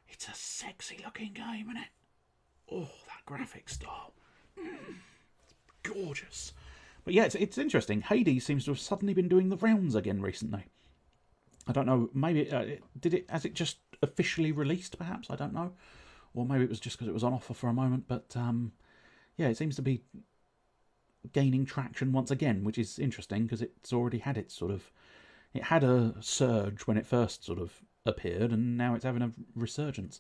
it's a sexy looking game, isn't it? Oh, that graphic style. It's gorgeous. But yeah, it's interesting. Hades seems to have suddenly been doing the rounds again recently. I don't know, maybe, has it just officially released, perhaps? I don't know. Or maybe it was just because it was on offer for a moment. But yeah, it seems to be gaining traction once again, which is interesting because it's already had its sort of... It had a surge when it first sort of appeared, and now it's having a resurgence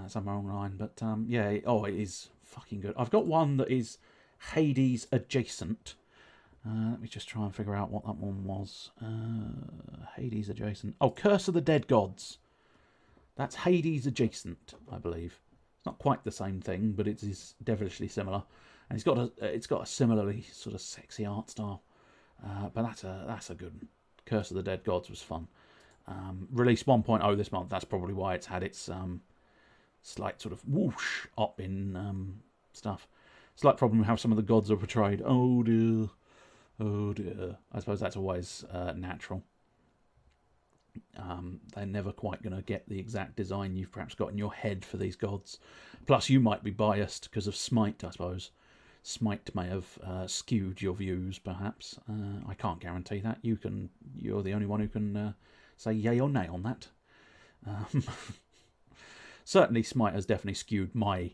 somewhere online. But yeah, it is fucking good. I've got one that is Hades adjacent. Let me just try and figure out what that one was. Hades adjacent. Oh, Curse of the Dead Gods. That's Hades adjacent, I believe. It's not quite the same thing, but it is devilishly similar. And it's got a similarly sort of sexy art style. But that's a good one. Curse of the Dead Gods was fun. Released 1.0 this month. That's probably why it's had its slight sort of whoosh up in stuff. Slight problem with how some of the gods are portrayed. Oh dear. Oh dear. I suppose that's always natural. They're never quite going to get the exact design you've perhaps got in your head for these gods. Plus, you might be biased because of Smite, I suppose. Smite may have skewed your views, perhaps. I can't guarantee that. You're the only one who can say yay or nay on that. Certainly, Smite has definitely skewed my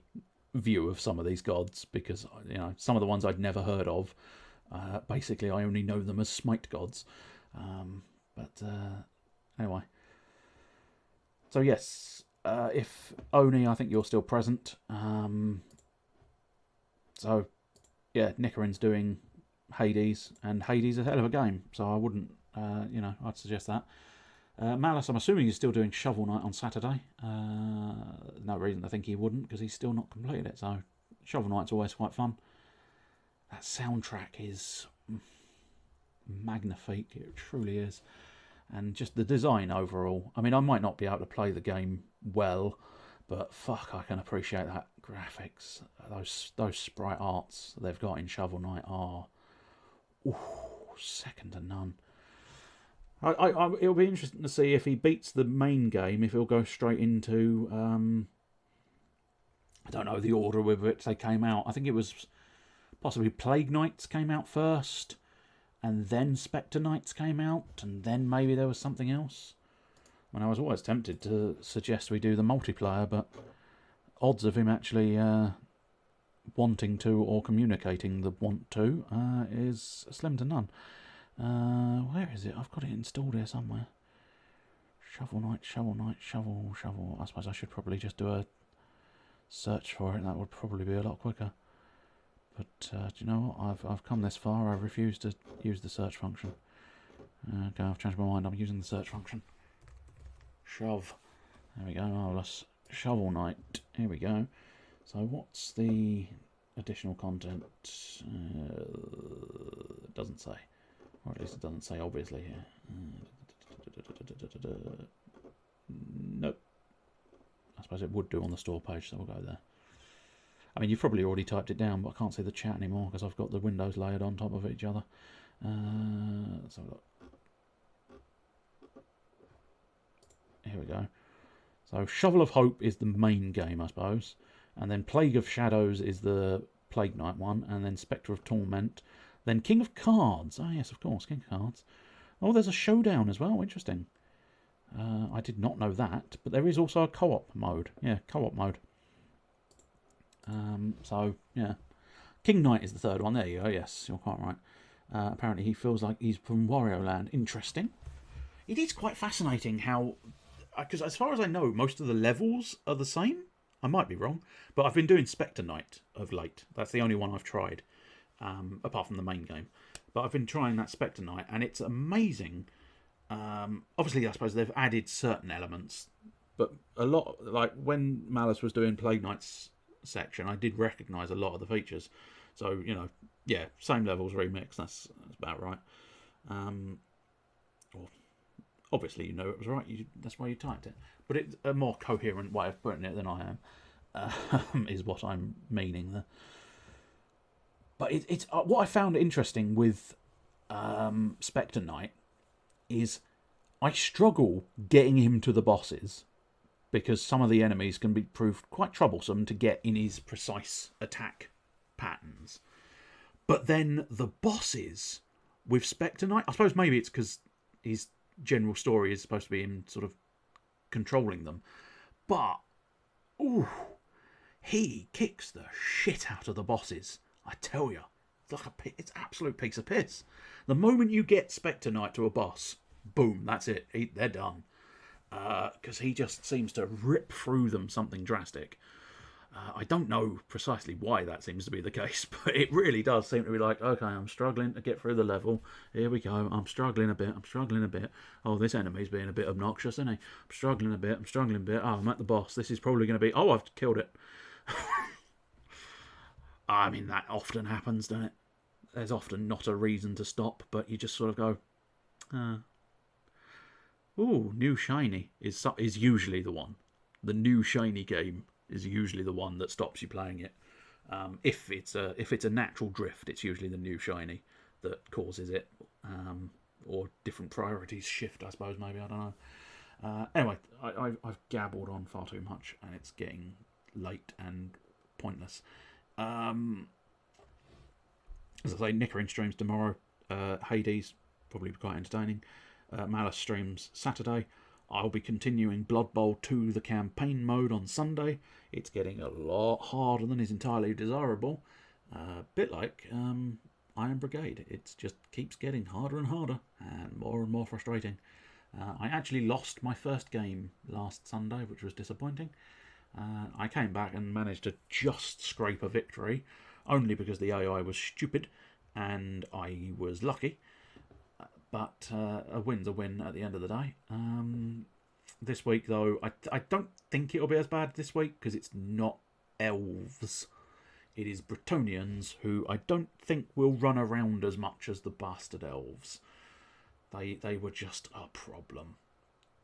view of some of these gods because some of the ones I'd never heard of. Basically, I only know them as Smite gods. But anyway. So yes, if Oni, I think you're still present. So yeah, Nickerin's doing Hades, and Hades is a hell of a game. So I wouldn't, I'd suggest that. Malice, I'm assuming he's still doing Shovel Knight on Saturday. No reason to think he wouldn't, because he's still not completed it. So Shovel Knight's always quite fun. That soundtrack is magnifique. It truly is. And just the design overall. I mean, I might not be able to play the game well, but fuck, I can appreciate that graphics. Those sprite arts they've got in Shovel Knight are second to none. It'll be interesting to see if he beats the main game, if he'll go straight into I don't know the order with which they came out. I think it was possibly Plague Knights came out first, and then Spectre Knights came out, and then maybe there was something else. I mean, I was always tempted to suggest we do the multiplayer, but odds of him actually wanting to or communicating the want to is slim to none. Where is it? I've got it installed here somewhere. Shovel Knight, Shovel Knight, Shovel, Shovel. I suppose I should probably just do a search for it. That would probably be a lot quicker. But do you know what? I've come this far. I refuse to use the search function. Okay, I've changed my mind. I'm using the search function. Shove. There we go. Marvellous. Shovel Knight. Here we go. So what's the additional content? It doesn't say. Or at least it doesn't say obviously here. Nope. I suppose it would do on the store page, so we'll go there. I mean, you've probably already typed it down, but I can't see the chat anymore because I've got the windows layered on top of each other. So here we go. So Shovel of Hope is the main game, I suppose. And then Plague of Shadows is the Plague Knight one. And then Spectre of Torment. Then King of Cards. Oh, yes, of course, King of Cards. Oh, there's a showdown as well. Interesting. I did not know that. But there is also a co-op mode. Yeah, co-op mode. So, yeah. King Knight is the third one. There you go. Yes, you're quite right. Apparently he feels like he's from Wario Land. Interesting. It is quite fascinating how... Because as far as I know, most of the levels are the same. I might be wrong. But I've been doing Spectre Knight of late. That's the only one I've tried. Apart from the main game. But I've been trying that Spectre Knight. And it's amazing. Obviously, I suppose they've added certain elements. But a lot... Like when Malice was doing Plague Knight's section, I did recognise a lot of the features. So, you know, yeah, same levels remix. That's about right. Obviously, you know it was right. That's why you typed it. But it's a more coherent way of putting it than I am, is what I'm meaning there. But it's what I found interesting with Spectre Knight is I struggle getting him to the bosses because some of the enemies can be proved quite troublesome to get in his precise attack patterns. But then the bosses with Spectre Knight, I suppose maybe it's because his general story is supposed to be him sort of controlling them, but ooh, he kicks the shit out of the bosses. I tell you, it's an absolute piece of piss. The moment you get Spectre Knight to a boss, boom, that's it. They're done. Because he just seems to rip through them something drastic. I don't know precisely why that seems to be the case, but it really does seem to be like, okay, I'm struggling to get through the level. Here we go. I'm struggling a bit. Oh, this enemy's being a bit obnoxious, isn't he? I'm struggling a bit. Oh, I'm at the boss. This is probably going to be... Oh, I've killed it. I mean, that often happens, doesn't it? There's often not a reason to stop, but you just sort of go... Ooh, new shiny is usually the one. The new shiny game is usually the one that stops you playing it. If it's a natural drift, it's usually the new shiny that causes it, or different priorities shift. I suppose maybe, I don't know. Anyway, I've gabbled on far too much, and it's getting late and pointless. As I say, Nickering streams tomorrow. Hades probably quite entertaining. Malice streams Saturday. I'll be continuing Blood Bowl 2, the campaign mode, on Sunday. It's getting a lot harder than is entirely desirable. Bit like Iron Brigade. It just keeps getting harder and harder and more frustrating. I actually lost my first game last Sunday, which was disappointing. I came back and managed to just scrape a victory, only because the AI was stupid and I was lucky. But a win's a win at the end of the day. This week, though, I don't think it'll be as bad this week because it's not elves. It is Bretonnians, who I don't think will run around as much as the bastard elves. They were just a problem.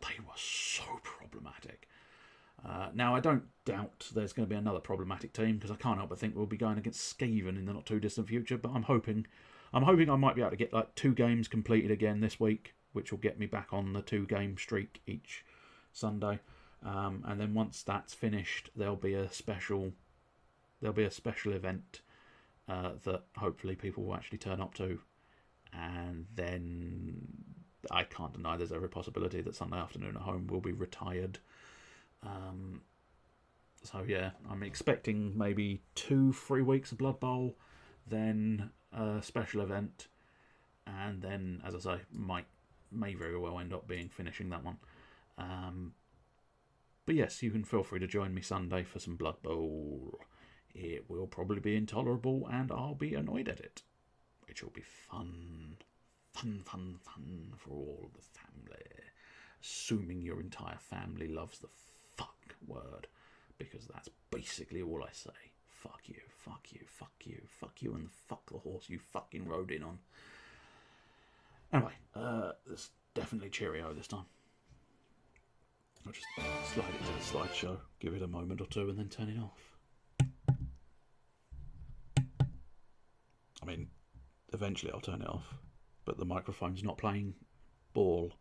They were so problematic. Now, I don't doubt there's going to be another problematic team because I can't help but think we'll be going against Skaven in the not too distant future. But I'm hoping I might be able to get like 2 games completed again this week, which will get me back on the 2-game streak each Sunday. And then once that's finished, there'll be a special there'll be a special event that hopefully people will actually turn up to, and then I can't deny there's every possibility that Sunday afternoon at home will be retired. So yeah, I'm expecting maybe 2-3 weeks of Blood Bowl, then a special event, and then, as I say, may very well end up being finishing that one. But yes, you can feel free to join me Sunday for some Blood Bowl. It will probably be intolerable, and I'll be annoyed at it, which will be fun. Fun for all the family. Assuming your entire family loves the fuck word, because that's basically all I say. Fuck you, fuck you, fuck you, fuck you, and fuck the horse you fucking rode in on. Anyway, there's definitely Cheerio this time. I'll just slide it to the slideshow, give it a moment or two, and then turn it off. I mean, eventually I'll turn it off, but the microphone's not playing ball